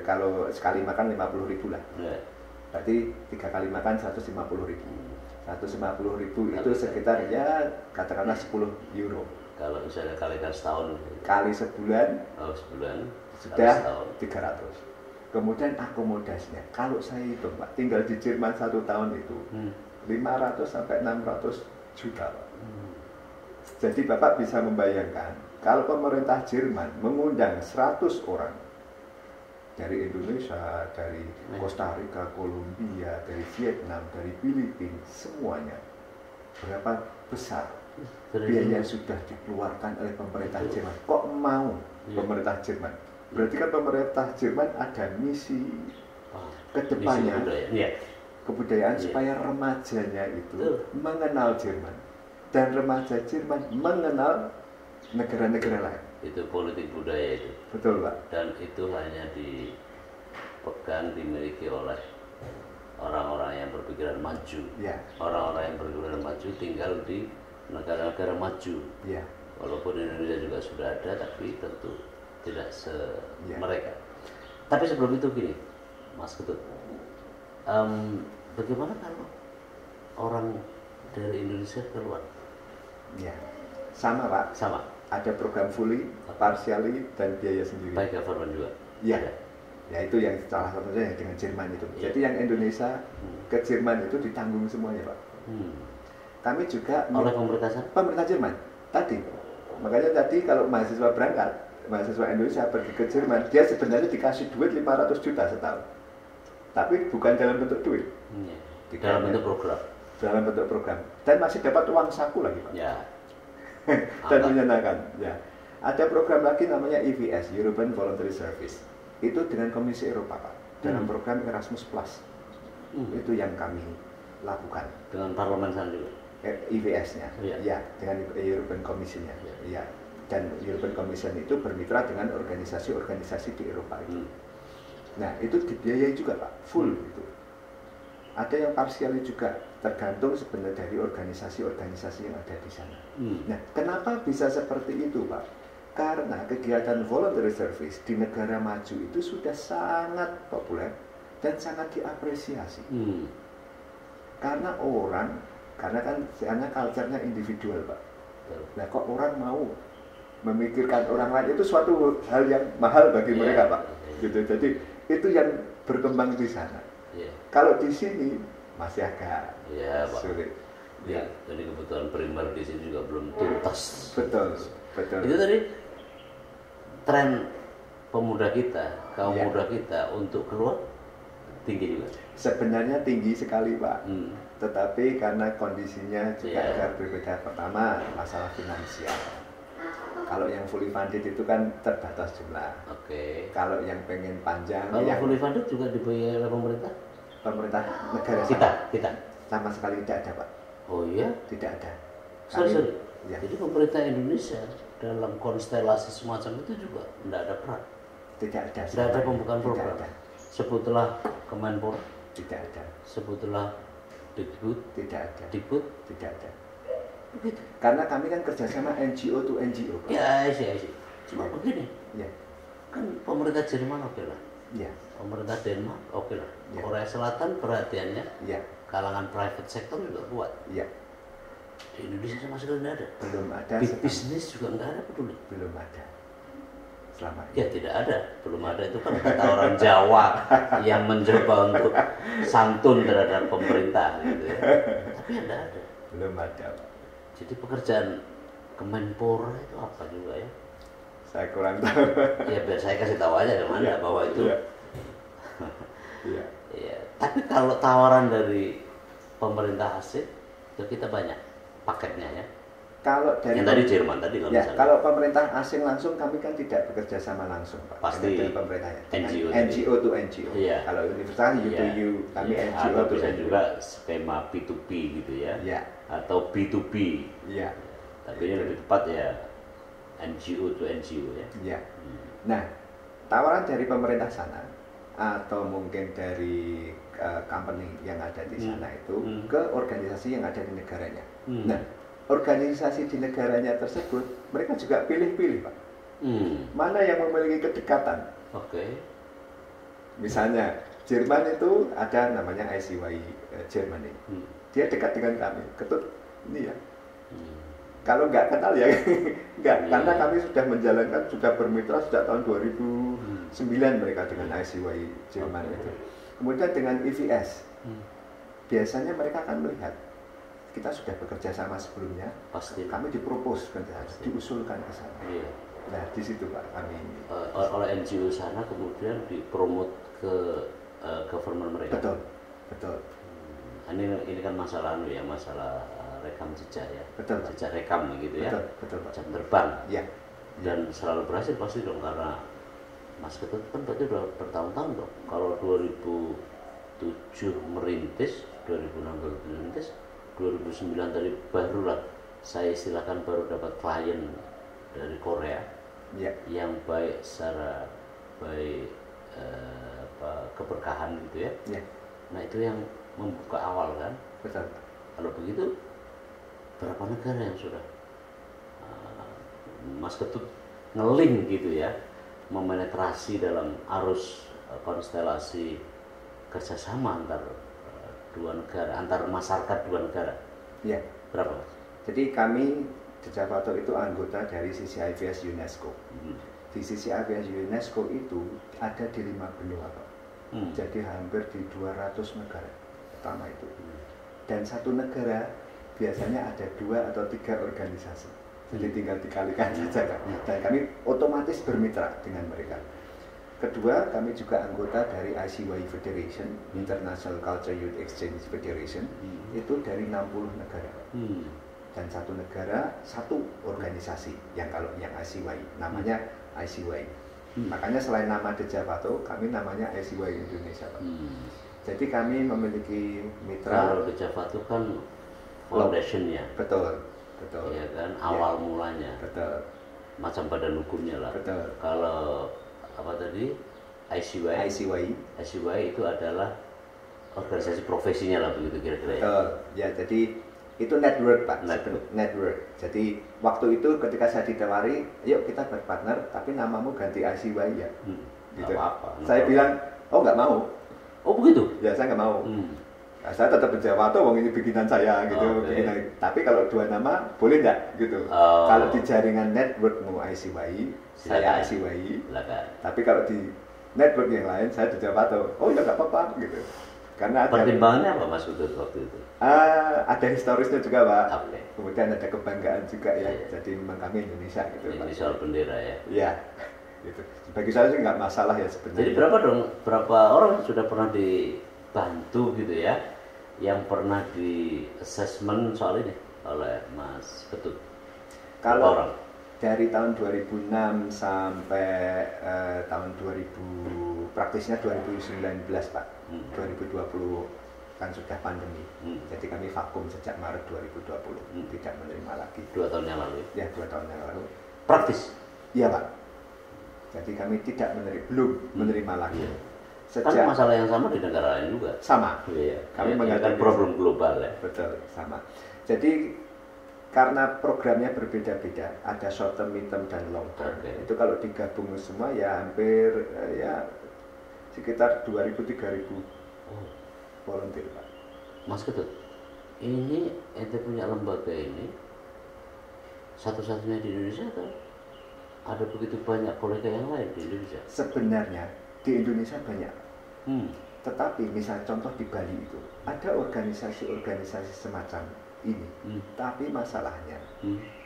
kalau sekali makan 50.000 lah. Berarti 3 kali makan 150.000. 150.000 itu sekitar ya katakanlah 10 euro. Kalau misalnya kalikan setahun, kali sebulan, sebulan sudah 300. Kemudian akomodasinya, kalau saya hitung Pak, tinggal di Jerman 1 tahun itu 500 sampai 600 juta Pak. Jadi Bapak bisa membayangkan, kalau pemerintah Jerman mengundang 100 orang dari Indonesia, dari Costa Rica, Kolombia, dari Vietnam, dari Filipina, semuanya berapa besar biaya sudah dikeluarkan oleh pemerintah Jerman. Kok mau pemerintah Jerman? Berarti kan pemerintah Jerman ada misi kedepannya, kebudayaan supaya remajanya itu mengenal Jerman dan remaja Jerman mengenal negara-negara lain. Itu politik budaya itu. Betul Pak. Dan itu hanya dipegang, dimiliki oleh orang-orang yang berpikiran maju. Ya. Orang-orang yang berpikiran maju tinggal di negara-negara maju. Ya. Walaupun Indonesia juga sudah ada, tapi tentu tidak mereka. Tapi sebelum itu gini, Mas Ketut, bagaimana kalau orang dari Indonesia keluar? Ya, sama Pak. Sama. Ada program fully, partially, dan biaya sendiri. By government juga. Iya. Ya itu yang salah satunya yang dengan Jerman itu. Jadi yang Indonesia ke Jerman itu ditanggung semuanya Pak. Kami juga oleh pemerintah Jerman tadi. Makanya tadi kalau mahasiswa berangkat, mahasiswa Indonesia pergi ke Jerman, dia sebenarnya dikasih duit 500 juta setahun. Tapi bukan dalam bentuk duit. Dalam bentuk program. Dalam bentuk program. Dan masih dapat uang saku lagi Pak. Ya. Dan menyenangkan. Ya. Ada program lagi namanya EVS, European Voluntary Service. Itu dengan Komisi Eropa Pak. Dalam program Erasmus Plus. Itu yang kami lakukan. Dengan parlemen sana juga. EVS-nya, ya, dengan European Commission-nya, ya. Dan European Commission itu bermitra dengan organisasi-organisasi di Eropa itu. Nah, itu dibiayai juga Pak, full itu. Ada yang parsial juga, tergantung sebenarnya dari organisasi-organisasi yang ada di sana. Nah, kenapa bisa seperti itu Pak? Karena kegiatan voluntary service di negara maju itu sudah sangat populer dan sangat diapresiasi. Karena karena culture-nya individual Pak. Nah kok orang mau memikirkan orang lain, itu suatu hal yang mahal bagi mereka Pak. Gitu. Jadi itu yang berkembang di sana. Kalau di sini masih agak sulit. Ya, jadi kebutuhan primer di sini juga belum tuntas. Betul. Itu tadi tren pemuda kita, kaum muda kita untuk keluar tinggi juga. Sebenarnya tinggi sekali Pak. Tetapi karena kondisinya juga agak berbeda. Pertama, masalah finansial. Kalau yang fully funded itu kan terbatas jumlah. Kalau yang pengen panjang, kalau yang fully funded juga dibayar oleh pemerintah? Pemerintah negara kita sama sekali tidak ada Pak. Oh iya? Tidak ada. Sorry. Ya. Jadi pemerintah Indonesia dalam konstelasi semacam itu juga tidak ada peran? Tidak ada. Tidak ada pembukaan program? Sebutlah Kemenpora? Tidak ada. Sebutlah Dikbud? Tidak ada. Dikbud? Tidak ada. Begitu. Karena kami kan kerjasama NGO to NGO. Ya, sih. Cuma begini. Ya. Kan pemerintah Jerman oke lah. Ya. Pemerintah Denmark oke lah. Ya. Korea Selatan perhatiannya. Ya. Kalangan private sector juga kuat. Ya. Di Indonesia sama sekali tidak ada. Belum ada. Bisnis juga nggak ada peduli. Belum ada. Selama ini. Ya tidak ada, belum ada. Itu kan kata orang Jawa yang mencoba untuk santun terhadap pemerintah gitu ya. Tapi tidak ada. Belum ada. Jadi pekerjaan Kemenpora itu apa juga ya? Saya kurang tahu. Ya biar saya kasih tahu aja kemana bahwa itu. Iya. Ya. Tapi kalau tawaran dari pemerintah asing itu kita banyak paketnya ya. Kalau dari yang tadi Jerman tadi ya, kalau pemerintah asing langsung kami kan tidak bekerja sama langsung Pak. Pasti dengan pemerintahnya. NGO to NGO. Iya. Kalau universitas U to U, kami NGO to bisa NGO. juga skema P2P gitu ya. Iya. Atau B2B. Iya. Tapi ini lebih tepat ya NGO to NGO ya. Iya. Nah, tawaran dari pemerintah sana atau mungkin dari company yang ada di sana itu ke organisasi yang ada di negaranya. Nah, organisasi di negaranya tersebut mereka juga pilih-pilih Pak. Mana yang memiliki kedekatan? Oke. Misalnya Jerman itu ada namanya ICY Germany. Dia dekat dengan kami, Ketut ini ya. Kalau nggak kenal ya nggak, karena kami sudah menjalankan, sudah bermitra sejak tahun 2009 mereka dengan ICY Jerman itu. Kemudian dengan EVS, biasanya mereka akan melihat kita sudah bekerja sama sebelumnya, pasti kami dipropos ke sana, diusulkan ke sana. Iya. Nah di situ Pak kami oleh NGO sana kemudian dipromot ke government mereka. betul betul. Ini kan masalah ya, masalah rekam jejak ya, Betul, Pak. jejak rekam gitu ya, Betul, betul Pak. jam terbang. Ya. Dan selalu berhasil pasti dong, karena Mas Ketut kan berarti udah bertahun-tahun dong. Kalau 2007 merintis, 2016 merintis, 2009 tadi barulah saya istilahkan baru dapat klien dari Korea Ya. yang baik secara baik keberkahan gitu ya. Ya. Nah itu yang membuka awal kan. Betul. Kalau begitu berapa negara yang sudah Mas Ketut ngeling gitu ya, memenetrasi dalam arus konstelasi kerjasama antar dua negara, antar masyarakat dua negara? Ya. Berapa Mas? Jadi kami Dejavato itu anggota dari CCIVS UNESCO. Di CCIVS UNESCO itu ada di 5 benua Pak. Jadi hampir di 200 negara pertama itu. Dan satu negara biasanya ada 2 atau 3 organisasi. Jadi tinggal dikalikan saja Pak. Dan kami otomatis bermitra dengan mereka. Kedua, kami juga anggota dari ICY Federation, International Culture Youth Exchange Federation, itu dari 60 negara. Dan satu negara, satu organisasi, yang kalau yang ICY, namanya ICY. Makanya selain nama Dejavato, kami namanya ICY Indonesia Pak. Jadi kami memiliki mitra. Kalau Dejavato kan foundation-nya. Betul, betul. Ya kan, awal mulanya. Betul. Macam badan hukumnya lah. Betul. Kalau apa tadi, ICY itu adalah organisasi profesinya lah, begitu kira-kira ya. Betul. Ya, jadi itu network Pak. Network. Jadi waktu itu ketika saya ditawari, yuk kita berpartner, tapi namamu ganti ICY ya. Gitu. Apa-apa. Saya bilang, oh nggak mau. Oh begitu? Ya saya nggak mau. Nah, saya tetap Dejavato, wong ini bikinan saya gitu. Okay. Tapi kalau 2 nama boleh nggak gitu. Kalau di jaringan networkmu ICY, saya ICY. Tapi kalau di network yang lain saya Dejavato. Oh ya nggak apa-apa gitu. Karena pertimbangannya apa Mas Ketut waktu itu? Ada historisnya juga Pak. Okay. Kemudian ada kebanggaan juga ya. Yeah. Jadi memang kami Indonesia gitu Ini Pak. soal bendera ya. Iya. Gitu. Bagi saya sih nggak masalah ya sebenarnya. Jadi berapa orang sudah pernah dibantu gitu ya, yang pernah di assessment soal ini oleh Mas Ketut? Kalau orang dari tahun 2006 sampai tahun 2000, praktisnya 2019 Pak. 2020 kan sudah pandemi. Jadi kami vakum sejak Maret 2020, tidak menerima lagi. 2 tahun yang lalu. Ya, 2 tahun yang lalu. Praktis? Iya Pak. Jadi kami belum menerima lagi. Kan masalah yang sama di negara lain juga. Sama. Iya. Kami menghadapi problem global ya. Betul, sama. Jadi karena programnya berbeda-beda, ada short term, mid term, dan long term. Okay. Itu kalau digabung semua ya hampir ya sekitar 2.000-3.000 volunteer Pak. Mas Ketut, ini ente punya lembaga ini satu-satunya di Indonesia atau ada begitu banyak kolega yang lain di Indonesia? Sebenarnya di Indonesia banyak. Tetapi misalnya contoh di Bali itu ada organisasi-organisasi semacam ini. Tapi masalahnya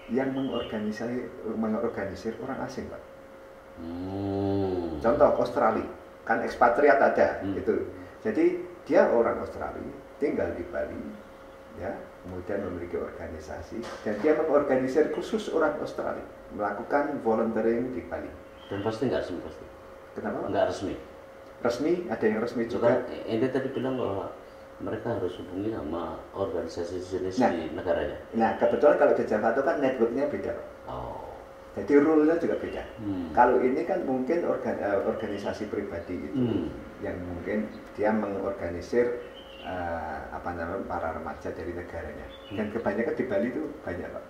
yang mengorganisir orang asing Pak. Contoh Australia, kan ekspatriat ada gitu. Jadi dia orang Australia tinggal di Bali, ya, kemudian memiliki organisasi dan dia mengorganisir khusus orang Australia melakukan volunteering di Bali. Dan pasti nggak resmi pasti. Kenapa? Nggak resmi. Resmi, ada yang resmi juga. Ente tadi bilang bahwa mereka harus hubungi sama organisasi jenis di negaranya. Nah, kebetulan kalau Dejavato kan networknya beda. Oh. Jadi rule-nya juga beda. Kalau ini kan mungkin organisasi pribadi itu yang mungkin dia mengorganisir para remaja dari negaranya. Dan kebanyakan di Bali itu banyak Pak.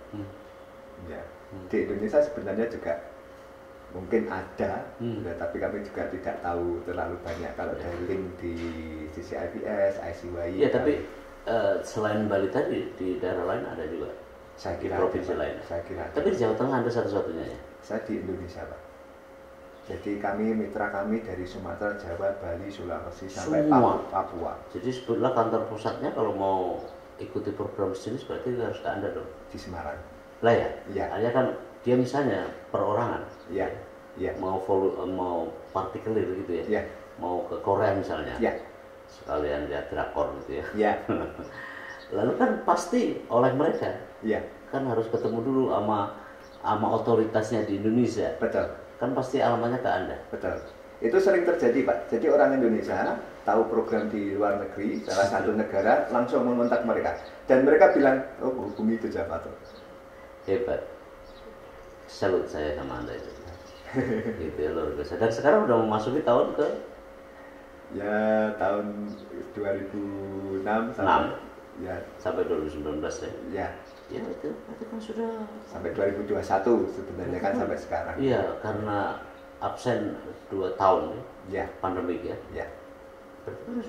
Ya. Di Indonesia sebenarnya juga mungkin ada, ya, tapi kami juga tidak tahu terlalu banyak. Kalau ada link di CCIVS, ICYI. Ya, tapi selain Bali tadi di daerah lain ada juga. Saya kira di provinsi lain. Saya kira. Tapi di Jawa Tengah ada satu-satunya ya. Saya di Indonesia, Pak. Jadi mitra kami dari Sumatera, Jawa, Bali, Sulawesi sampai Papua. Jadi sebetulnya kantor pusatnya kalau mau ikuti program sejenis berarti harus ke Anda dong. Di Semarang. Lah ya. Iya. Hanya kan dia misalnya perorangan. Iya. Iya. Mau partikelir gitu ya. Iya. Mau ke Korea misalnya. Iya. Sekalian lihat drakor gitu ya. Iya. Lalu kan pasti oleh mereka. Iya. Kan harus ketemu dulu sama otoritasnya di Indonesia. Betul. Kan pasti alamatnya ke Anda. Betul. Itu sering terjadi, Pak. Jadi orang Indonesia tahu program di luar negeri, salah satu negara, langsung mengontak mereka. Dan mereka bilang, oh hubungi itu Javato. Hebat. Salut saya sama Anda itu. Gitu ya, luar biasa. Dan sekarang udah memasuki tahun ke? Ya, tahun 2006 sampai 2019 ya. Ya. Ya itu kan sudah sampai 2021 sebenarnya kan sampai sekarang. Iya, karena absen 2 tahun ya. Pandemik ya. Ya. Berarti kan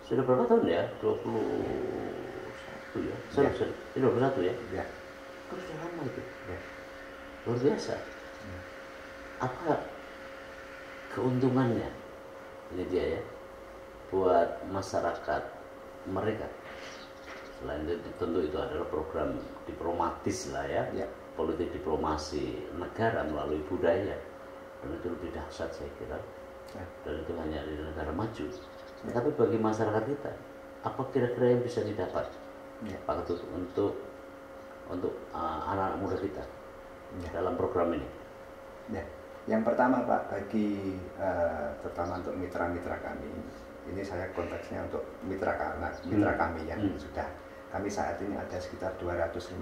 sudah berapa tahun ya? 21 ya. Sudah 21 ya. Ya. Kan sudah lama itu. Ya. Luar biasa. Apa keuntungannya ini dia ya buat masyarakat mereka? Selain itu tentu itu adalah program diplomatis lah ya, politik diplomasi negara melalui budaya, dan itu lebih dahsyat saya kira, dan itu hanya di negara maju. Tapi bagi masyarakat kita, apa kira-kira yang bisa didapat Pak Ketut untuk anak-anak muda kita dalam program ini? Ya. Yang pertama Pak, bagi terutama untuk mitra-mitra kami, ini saya konteksnya untuk mitra kami yang sudah. Kami saat ini ada sekitar 250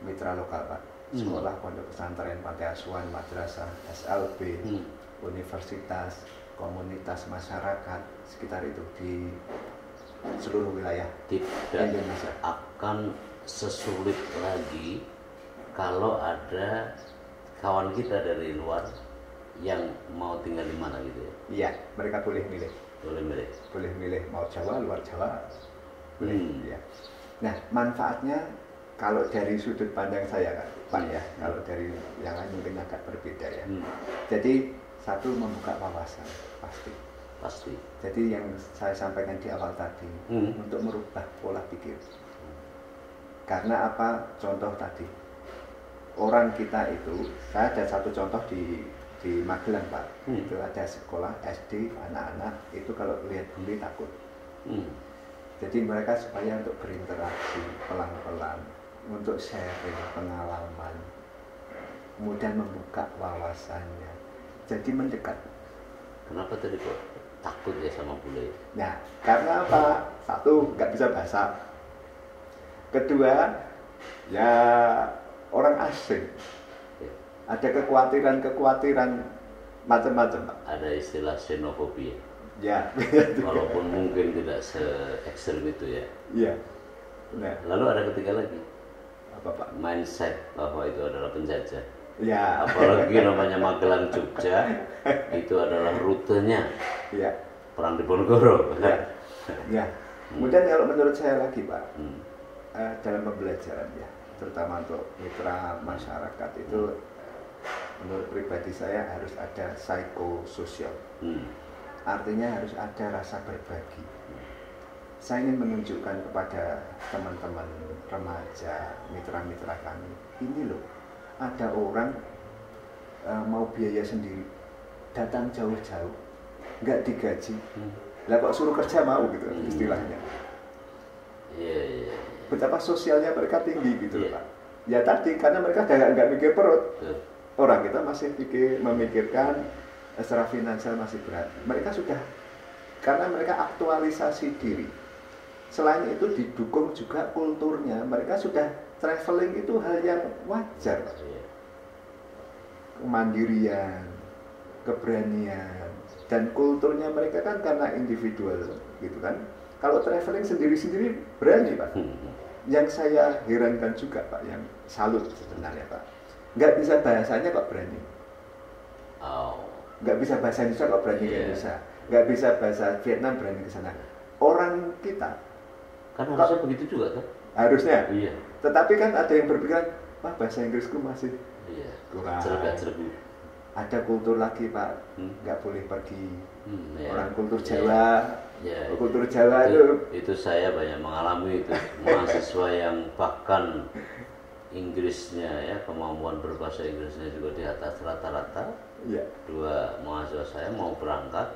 mitra lokal Pak. Sekolah, pondok pesantren, panti asuhan, madrasah, SLB, universitas, komunitas masyarakat, sekitar itu di seluruh wilayah Indonesia. Akan sesulit lagi kalau ada kawan kita dari luar yang mau tinggal di mana gitu ya. Iya, mereka boleh milih. Boleh milih mau Jawa, luar Jawa. Ya. Nah, manfaatnya kalau dari sudut pandang saya Pak ya, kalau dari yang lain mungkin agak berbeda ya. Jadi satu, membuka wawasan pasti. Jadi yang saya sampaikan di awal tadi, untuk merubah pola pikir. Karena apa? Contoh tadi, orang kita itu, saya ada satu contoh di Magelang Pak. Itu ada sekolah SD anak-anak itu kalau lihat bule takut. Jadi mereka supaya untuk berinteraksi pelan-pelan, untuk sharing pengalaman, kemudian membuka wawasannya, jadi mendekat. Kenapa tadi kok takut ya sama bule? Nah, karena apa? Satu, nggak bisa bahasa. Kedua, ya orang asing. Ada kekhawatiran macam-macam Pak. Ada istilah xenofobia. Ya. Walaupun mungkin tidak se-ekstrem itu ya. Iya. Nah. Lalu ada ketiga lagi. Apa Pak? Mindset bahwa itu adalah penjajah. Ya. Apalagi namanya Magelang Jogja, itu adalah rutenya. Ya. Perang Diponegoro. Ya. Kemudian kalau menurut saya lagi Pak, dalam pembelajaran ya, terutama untuk mitra masyarakat itu, menurut pribadi saya harus ada psikososial. Artinya harus ada rasa berbagi. Saya ingin menunjukkan kepada teman-teman remaja, mitra-mitra kami, ini loh, ada orang mau biaya sendiri, datang jauh-jauh, nggak digaji, lah kok suruh kerja mau gitu istilahnya. Betapa sosialnya mereka tinggi gitu loh Pak. Ya tadi karena mereka nggak mikir perut, orang kita masih memikirkan secara finansial masih berat. Mereka sudah, karena mereka aktualisasi diri. Selain itu didukung juga kulturnya. Mereka sudah traveling itu hal yang wajar. Kemandirian, keberanian, dan kulturnya mereka kan karena individual gitu kan. Kalau traveling sendiri-sendiri berani Pak. Yang saya herankan juga Pak, yang salut sebenarnya Pak. Nggak bisa bahasanya Pak berani. nggak bisa bahasa Indonesia kok berani ke Indonesia, nggak bisa bahasa Vietnam berani ke sana. Orang kita kan harusnya begitu juga kan? Harusnya. Iya. Tetapi kan ada yang berpikiran, wah bahasa Inggrisku masih kurang. Cerga-cergu. Ada kultur lagi Pak, nggak boleh pergi. Orang kultur Jawa, kultur Jawa itu saya banyak mengalami itu mahasiswa yang bahkan Inggrisnya ya, kemampuan berbahasa Inggrisnya juga di atas rata-rata. Ya. 2 mahasiswa saya mau berangkat,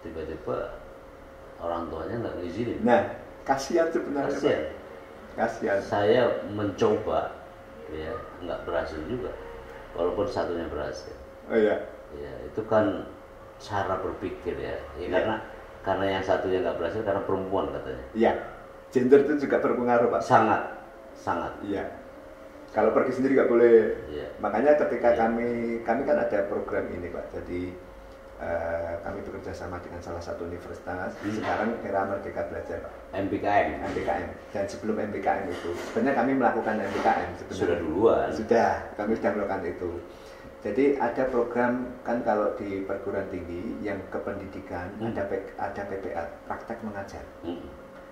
tiba-tiba orang tuanya nggak ngizinin. Nah, kasihan sebenarnya. Kasihan. Saya mencoba, ya nggak berhasil juga, walaupun satunya berhasil. Oh iya. Ya itu kan cara berpikir ya, karena yang satunya nggak berhasil karena perempuan katanya. Iya. Gender itu juga berpengaruh Pak. Sangat. Iya. Kalau pergi sendiri nggak boleh. Iya. Makanya ketika kami kan ada program ini Pak. Jadi kami bekerja sama dengan salah satu universitas. Sekarang era Merdeka Belajar Pak. MBKM. Dan sebelum MBKM itu, sebenarnya kami melakukan MBKM sebenarnya. Sudah duluan. Sudah, kami sudah melakukan itu. Jadi ada program kan kalau di perguruan tinggi yang kependidikan ada PPL, praktek mengajar.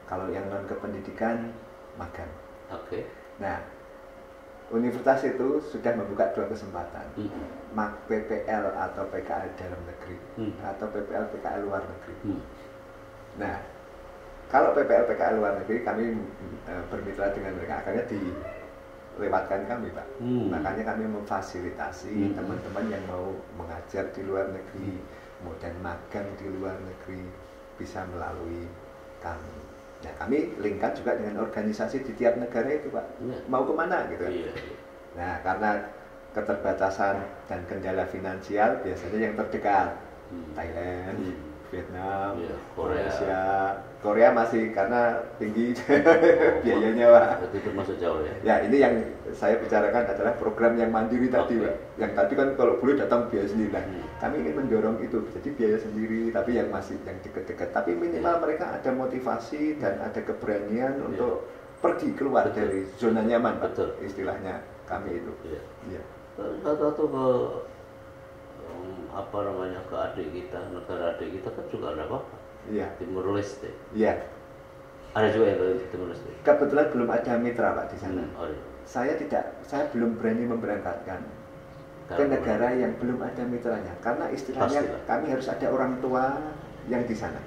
Kalau yang non kependidikan magang. Oke. Nah, universitas itu sudah membuka 2 kesempatan, PPL atau PKL dalam negeri atau PPL PKL luar negeri. Nah, kalau PPL PKL luar negeri kami bermitra dengan mereka, akhirnya dilewatkan kami Pak. Makanya kami memfasilitasi teman-teman yang mau mengajar di luar negeri, kemudian magang di luar negeri bisa melalui kami. Nah, kami lingkat juga dengan organisasi di tiap negara itu Pak. Mau kemana gitu. Nah, karena keterbatasan dan kendala finansial biasanya yang terdekat, Thailand, Vietnam, Malaysia, Korea masih karena tinggi biayanya Pak. Itu termasuk jauh ya. Ya, ini yang saya bicarakan adalah program yang mandiri tadi Pak. Yang tadi kan kalau boleh datang biaya sendiri. Nah, kami ingin mendorong itu, jadi biaya sendiri tapi yang masih yang dekat-dekat. Tapi minimal mereka ada motivasi dan ada keberanian untuk pergi keluar dari zona nyaman Pak. Istilahnya kami itu. Iya. Satu ke ke adik kita, negara adik kita kan juga ada apa-apa. Iya. Timur Leste. Iya. Ada juga yang dari Timur Leste. Kebetulan belum ada mitra Pak di sana. Iya. Saya belum berani memberangkatkan ke negara yang belum ada mitranya, karena istilahnya kami harus ada orang tua yang di sana.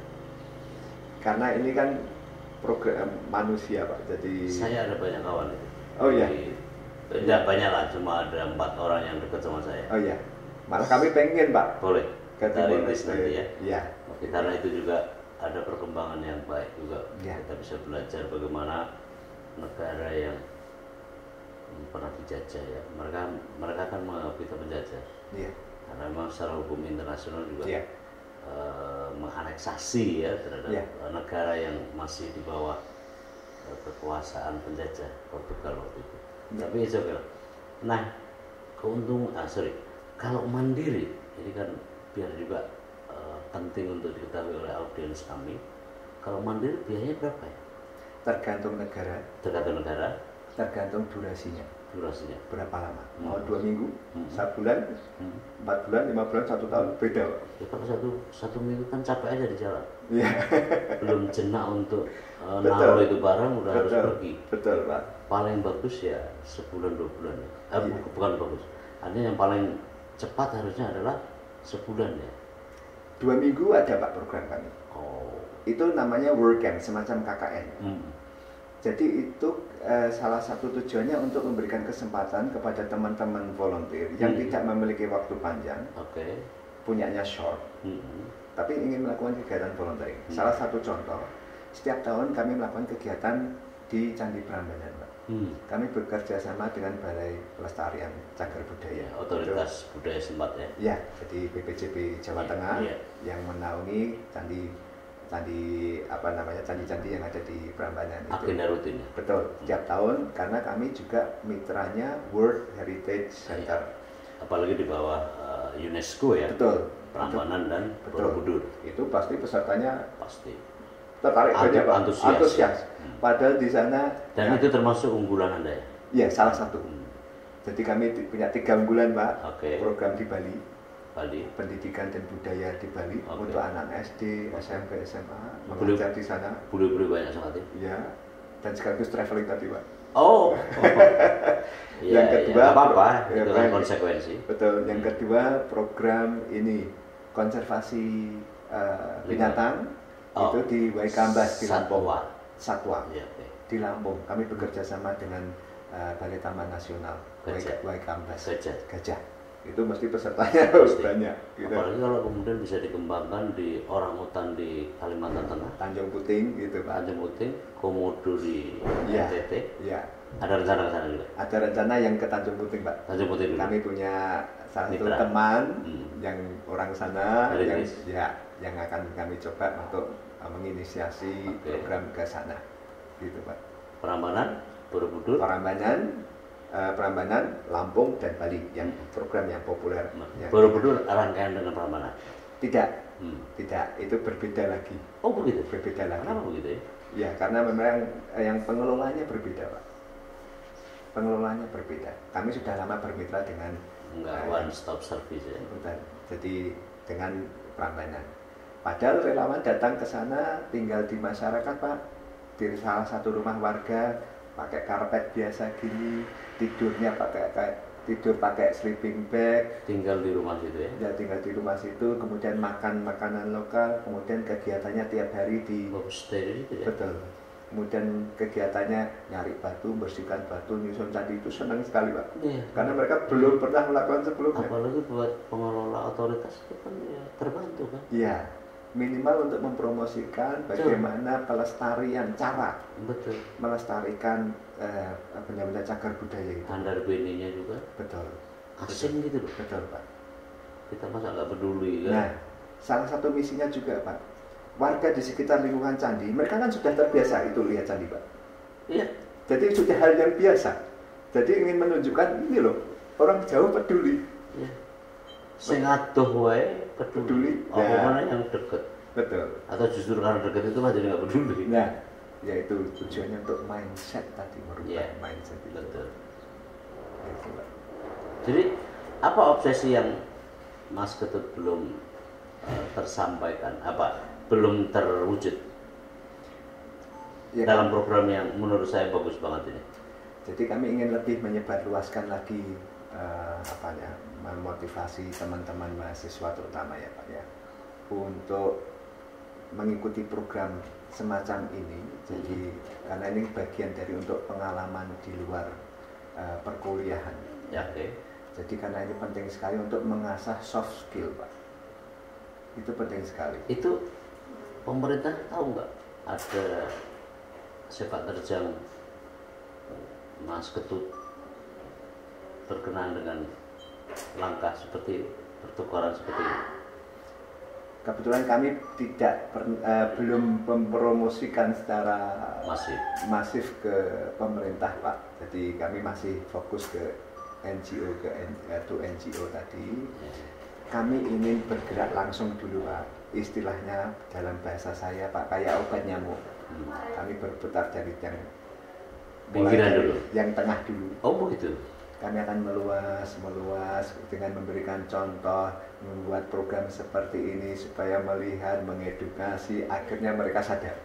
Karena ini kan program manusia Pak. Jadi saya ada banyak kawan itu. Oh iya. Tidak banyak lah, cuma ada 4 orang yang dekat sama saya. Oh iya. Malah kami pengen Pak. Boleh. Kita rintis nanti ya. Iya. Karena itu juga ada perkembangan yang baik juga. Ya. Kita bisa belajar bagaimana negara yang pernah dijajah ya. Mereka kan menganggap kita penjajah. Iya. Karena memang secara hukum internasional juga menganeksasi ya terhadap negara yang masih di bawah kekuasaan penjajah Portugal waktu itu. Tapi itu nah kalau mandiri ini kan biar juga penting untuk diketahui oleh audiens kami. Kalau mandiri biayanya berapa ya? Tergantung negara. Tergantung durasinya. Berapa lama? Mau 2 minggu, 1 bulan, 4 bulan, 5 bulan, 1 tahun, beda Pak. Ya kalau satu minggu kan capek aja di jalan. Iya. Belum jenak untuk naruh itu barang udah harus pergi. Betul Pak. Paling bagus ya sebulan 2 bulan ya. Bukan bagus. Artinya yang paling cepat harusnya adalah sebulan ya. 2 minggu ada Pak program kami. Itu namanya work camp, semacam KKN. Jadi itu salah satu tujuannya untuk memberikan kesempatan kepada teman-teman volunteer yang tidak memiliki waktu panjang, punyanya short, tapi ingin melakukan kegiatan volunteering. Salah satu contoh, setiap tahun kami melakukan kegiatan di Candi Prambanan, Pak. Kami bekerja sama dengan Balai Pelestarian Cagar Budaya. Otoritas budaya setempat ya? Ya, jadi BPJB Jawa Tengah yang menaungi candi-candi yang ada di Prambanan itu. Agenda rutin ya? Betul, setiap tahun karena kami juga mitranya World Heritage Center. Apalagi di bawah UNESCO ya? Betul. Prambanan dan Borobudur. Itu pasti pesertanya tertarik banyak Pak, antusias. Padahal di sana dan itu termasuk unggulan Anda ya? Iya, salah satu. Jadi kami punya 3 unggulan Pak, program di Bali. Bali. Pendidikan dan budaya di Bali untuk anak SD, SMP, SMA mengajar di sana. Boleh banyak sekali. Ya, dan sekaligus traveling tadi Pak. Oh. Yang kedua apa-apa, itu kan konsekuensi. Betul. Yang kedua program ini konservasi binatang itu di Waikambas di Lampung. Satwa. Ya, di Lampung. Kami bekerja sama dengan Balai Taman Nasional Waikambas. Gajah. Itu mesti pesertanya harus banyak. Gitu. Apalagi kalau kemudian bisa dikembangkan di orangutan di Kalimantan Tengah, Tanjung Puting gitu Pak. Tanjung Puting, Komodo di NTT. Iya. Ada rencana ke sana juga? Ada rencana yang ke Tanjung Puting Pak. Tanjung Puting dulu. Kami punya salah satu teman yang orang sana yang akan kami coba untuk menginisiasi program ke sana. Gitu Pak. Prambanan, Borobudur. Prambanan, Lampung dan Bali yang program yang populer. Borobudur rangkaian dengan Prambanan? Tidak, itu berbeda lagi. Oh begitu? Berbeda lagi. Kenapa begitu ya? Ya karena memang yang pengelolanya berbeda Pak. Pengelolanya berbeda. Kami sudah lama bermitra dengan one stop service ya. Betul. Jadi dengan Prambanan. Padahal relawan datang ke sana tinggal di masyarakat Pak, di salah satu rumah warga pakai karpet biasa gini, tidurnya pakai sleeping bag, tinggal di rumah situ ya. Ya tinggal di rumah situ, kemudian makan makanan lokal, kemudian kegiatannya tiap hari di homestay itu ya. Betul. Kemudian kegiatannya nyari batu, bersihkan batu, nyusun candi, itu senang sekali Pak. Iya. Karena mereka belum pernah melakukan sebelumnya. Apalagi buat pengelola otoritas itu kan ya terbantu kan. Iya. Minimal untuk mempromosikan bagaimana pelestarian cara melestarikan benda-benda cagar budaya itu. Handar beninya juga. Betul. Asing gitu loh. Betul Pak. Kita masa nggak peduli kan. Nah, salah satu misinya juga Pak, warga di sekitar lingkungan candi, mereka kan sudah terbiasa itu lihat candi Pak. Iya. Jadi sudah hal yang biasa. Jadi ingin menunjukkan ini loh, orang jauh peduli. Iya. Sing adoh wae peduli. Mana yang dekat. Betul. Atau justru karena dekat itu kan jadi nggak peduli. Nah, yaitu tujuannya untuk mindset tadi, merubah mindset itu. Betul. Jadi apa obsesi yang Mas Ketut belum tersampaikan? Apa belum terwujud dalam program yang menurut saya bagus banget ini? Jadi kami ingin lebih menyebarluaskan lagi memotivasi teman-teman mahasiswa terutama ya Pak ya untuk mengikuti program semacam ini. Jadi karena ini bagian dari untuk pengalaman di luar perkuliahan. Ya, Jadi karena ini penting sekali untuk mengasah soft skill Pak. Itu penting sekali. Itu pemerintah tahu nggak ada sepak terjang Mas Ketut berkenaan dengan langkah seperti ini, pertukaran seperti ini? Kebetulan kami belum mempromosikan secara masif ke pemerintah Pak. Jadi kami masih fokus ke NGO NGO tadi. Kami ingin bergerak langsung dulu Pak. Istilahnya dalam bahasa saya Pak kayak obat nyamuk. Kami berputar dari yang tengah dulu. Oh begitu. Kami akan meluas dengan memberikan contoh, membuat program seperti ini supaya melihat, mengedukasi, akhirnya mereka sadar.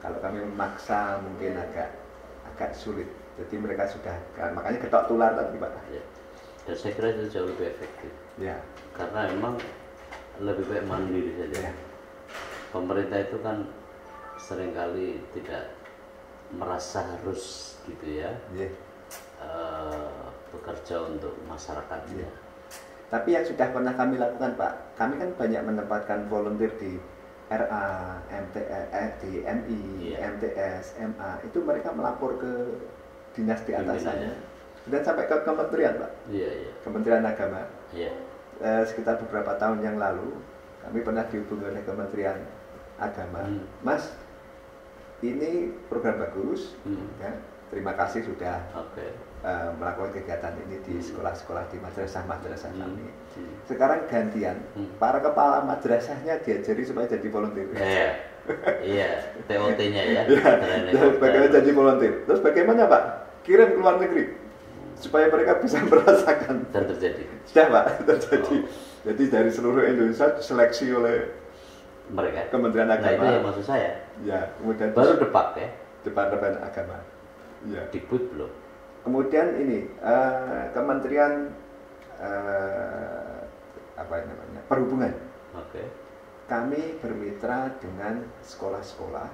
Kalau kami memaksa mungkin agak sulit. Jadi mereka sudah, makanya ketok tular tadi Pak. Ya. Dan saya kira itu jauh lebih efektif. Ya. Karena memang lebih baik mandiri saja. Ya. Pemerintah itu kan seringkali tidak merasa harus gitu ya. Ya. Bekerja untuk masyarakatnya. Ya. Tapi yang sudah pernah kami lakukan Pak, kami kan banyak menempatkan volunteer di RA, di MI, MTS, MA, itu mereka melapor ke dinas di atasnya dan sampai ke kementerian Pak. Kementerian Agama. Sekitar beberapa tahun yang lalu kami pernah dihubungi oleh Kementerian Agama, Mas, ini program bagus, ya, terima kasih sudah melakukan kegiatan ini di sekolah-sekolah di madrasah-madrasah kami. Sekarang gantian, para kepala madrasahnya diajari supaya jadi volunteer. Iya, TOT-nya ya. Bagaimana jadi volunteer? Terus bagaimana Pak? Kirim ke luar negeri. supaya mereka bisa merasakan. Dan terjadi. Sudah Pak, terjadi. Jadi dari seluruh Indonesia diseleksi oleh mereka. Kementerian Agama. Nah itu yang maksud saya. Ya, kemudian baru depak ya. Departemen Agama. Ya. Dikbud belum. Kemudian ini Kementerian apa namanya Perhubungan. Oke. Kami bermitra dengan sekolah-sekolah,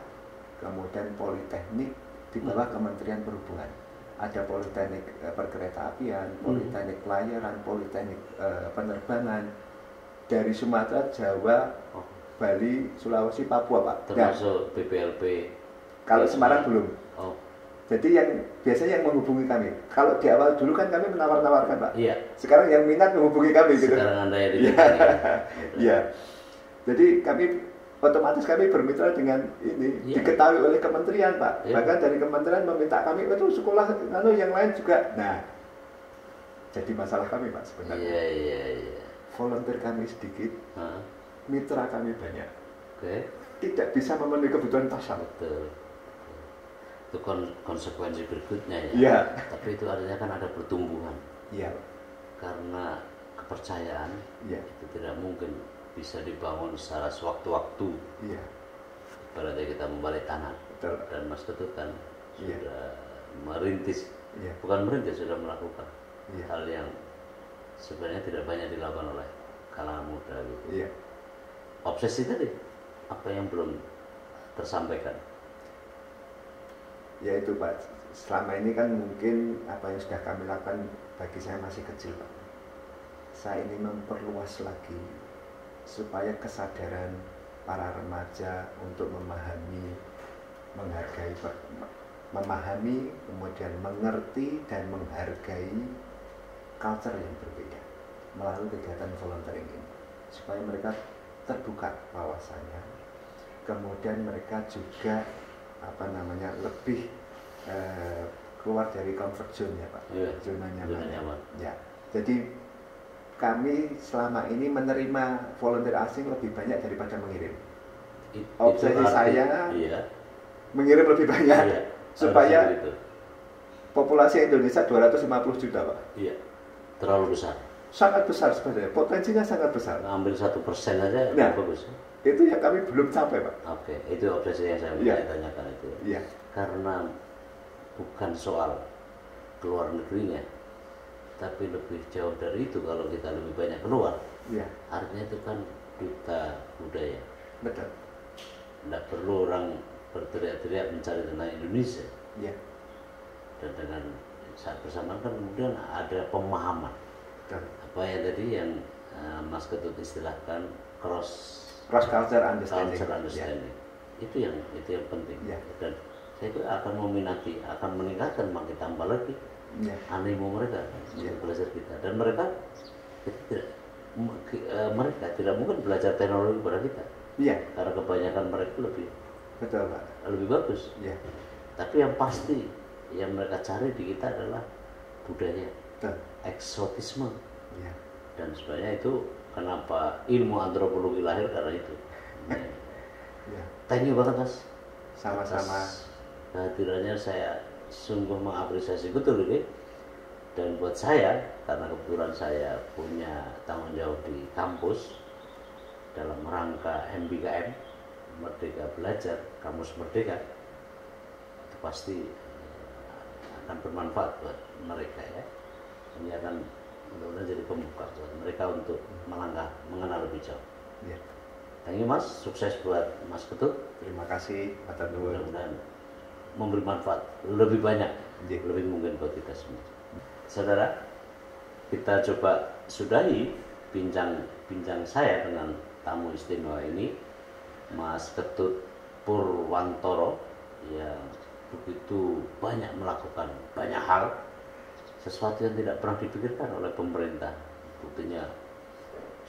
kemudian politeknik di bawah Kementerian Perhubungan. Ada politeknik perkeretaapian, politeknik pelayaran, politeknik penerbangan dari Sumatera, Jawa, Bali, Sulawesi, Papua, Pak. Termasuk BPLP. Kalau Semarang belum. Oh. Jadi yang biasanya yang menghubungi kami. Kalau di awal dulu kan kami menawar-nawarkan, Pak. Iya. Sekarang yang minat menghubungi kami gitu. Sekarang Anda yang Iya. Jadi otomatis kami bermitra dengan ini, diketahui oleh kementerian, Pak. Bahkan dari kementerian meminta kami itu sekolah yang lain juga. Nah, jadi masalah kami, Pak, sebenarnya. Iya. Volunteer kami sedikit, mitra kami banyak. Oke. Tidak bisa memenuhi kebutuhan pasar. Betul. Itu konsekuensi berikutnya ya. Iya. Tapi itu artinya kan ada pertumbuhan. Iya. Karena kepercayaan itu tidak mungkin bisa dibangun secara sewaktu-waktu. Iya. Berarti kita membalik tangan. Betul. Dan Mas Ketut kan sudah merintis, Iya. bukan merintis, sudah melakukan Iya. hal yang sebenarnya tidak banyak dilakukan oleh kalangan muda gitu. Iya. Obsesi tadi, apa yang belum tersampaikan? Ya itu, Pak. Selama ini kan mungkin apa yang sudah kami lakukan bagi saya masih kecil, Pak. Saya ingin memperluas lagi supaya kesadaran para remaja untuk memahami, kemudian mengerti dan menghargai culture yang berbeda melalui kegiatan volunteering ini, supaya mereka terbuka wawasannya, kemudian mereka juga lebih keluar dari comfort zone ya, Pak. Zona nyaman. Ya. Jadi kami selama ini menerima volunteer asing lebih banyak daripada mengirim. Obsesi saya mengirim lebih banyak supaya populasi Indonesia 250 juta, Pak. Iya, terlalu besar. Sangat besar sebenarnya, potensinya sangat besar. Ambil 1% aja bagus. Itu yang kami belum capai, Pak. Oke, itu obsesi yang saya tanyakan itu. Iya. Karena bukan soal keluar negerinya, tapi lebih jauh dari itu. Kalau kita lebih banyak keluar, artinya itu kan duta budaya. Betul. Tidak perlu orang berteriak-teriak mencari tentang Indonesia. Iya. Dan dengan saat bersamaan kan kemudian ada pemahaman. Betul. Apa yang tadi yang Mas Ketut istilahkan cross culture understanding. Itu yang penting. Dan saya itu akan meningkatkan, makin tambah lagi animo mereka untuk belajar kita. Dan mereka tidak mungkin belajar teknologi pada kita. Iya. Karena kebanyakan mereka lebih bagus. Iya. Tapi yang pasti yang mereka cari di kita adalah budaya, eksotisme. Iya. Dan sebenarnya itu kenapa ilmu antropologi lahir karena itu. Thank you banget, Mas. Sama-sama. Kehadirannya saya sungguh mengapresiasi betul ini. Dan buat saya, karena kebetulan saya punya tanggung jawab di kampus dalam rangka MBKM, Merdeka Belajar, Kamus Merdeka, itu pasti akan bermanfaat buat mereka ya. Ini akan mudah-mudahan jadi pembuka buat mereka untuk mengenal lebih jauh. Ya. Thank you, Mas, sukses buat Mas Ketut. Terima kasih, Pak Nur. Mudah-mudahan memberi manfaat lebih banyak, lebih mungkin buat kita semua. Saudara, kita coba sudahi bincang saya dengan tamu istimewa ini, Mas Ketut Purwantoro, yang begitu banyak melakukan banyak hal, sesuatu yang tidak pernah dipikirkan oleh pemerintah. Buktinya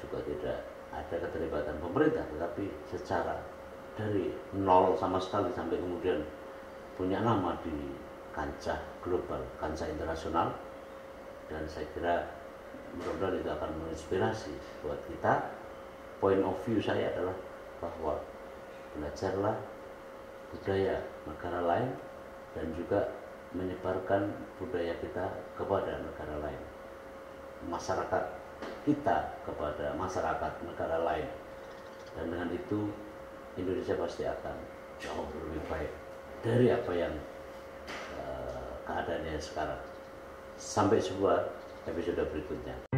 juga tidak ada keterlibatan pemerintah, tetapi secara dari nol sama sekali sampai kemudian punya nama di kancah global, kancah internasional. Dan saya kira mudah-mudahan itu akan menginspirasi buat kita. Point of view saya adalah bahwa belajarlah budaya negara lain dan juga menyebarkan budaya kita kepada negara lain, masyarakat kita kepada masyarakat negara lain, dan dengan itu Indonesia pasti akan jauh lebih baik dari apa yang keadaannya sekarang. Sampai sebuah episode berikutnya.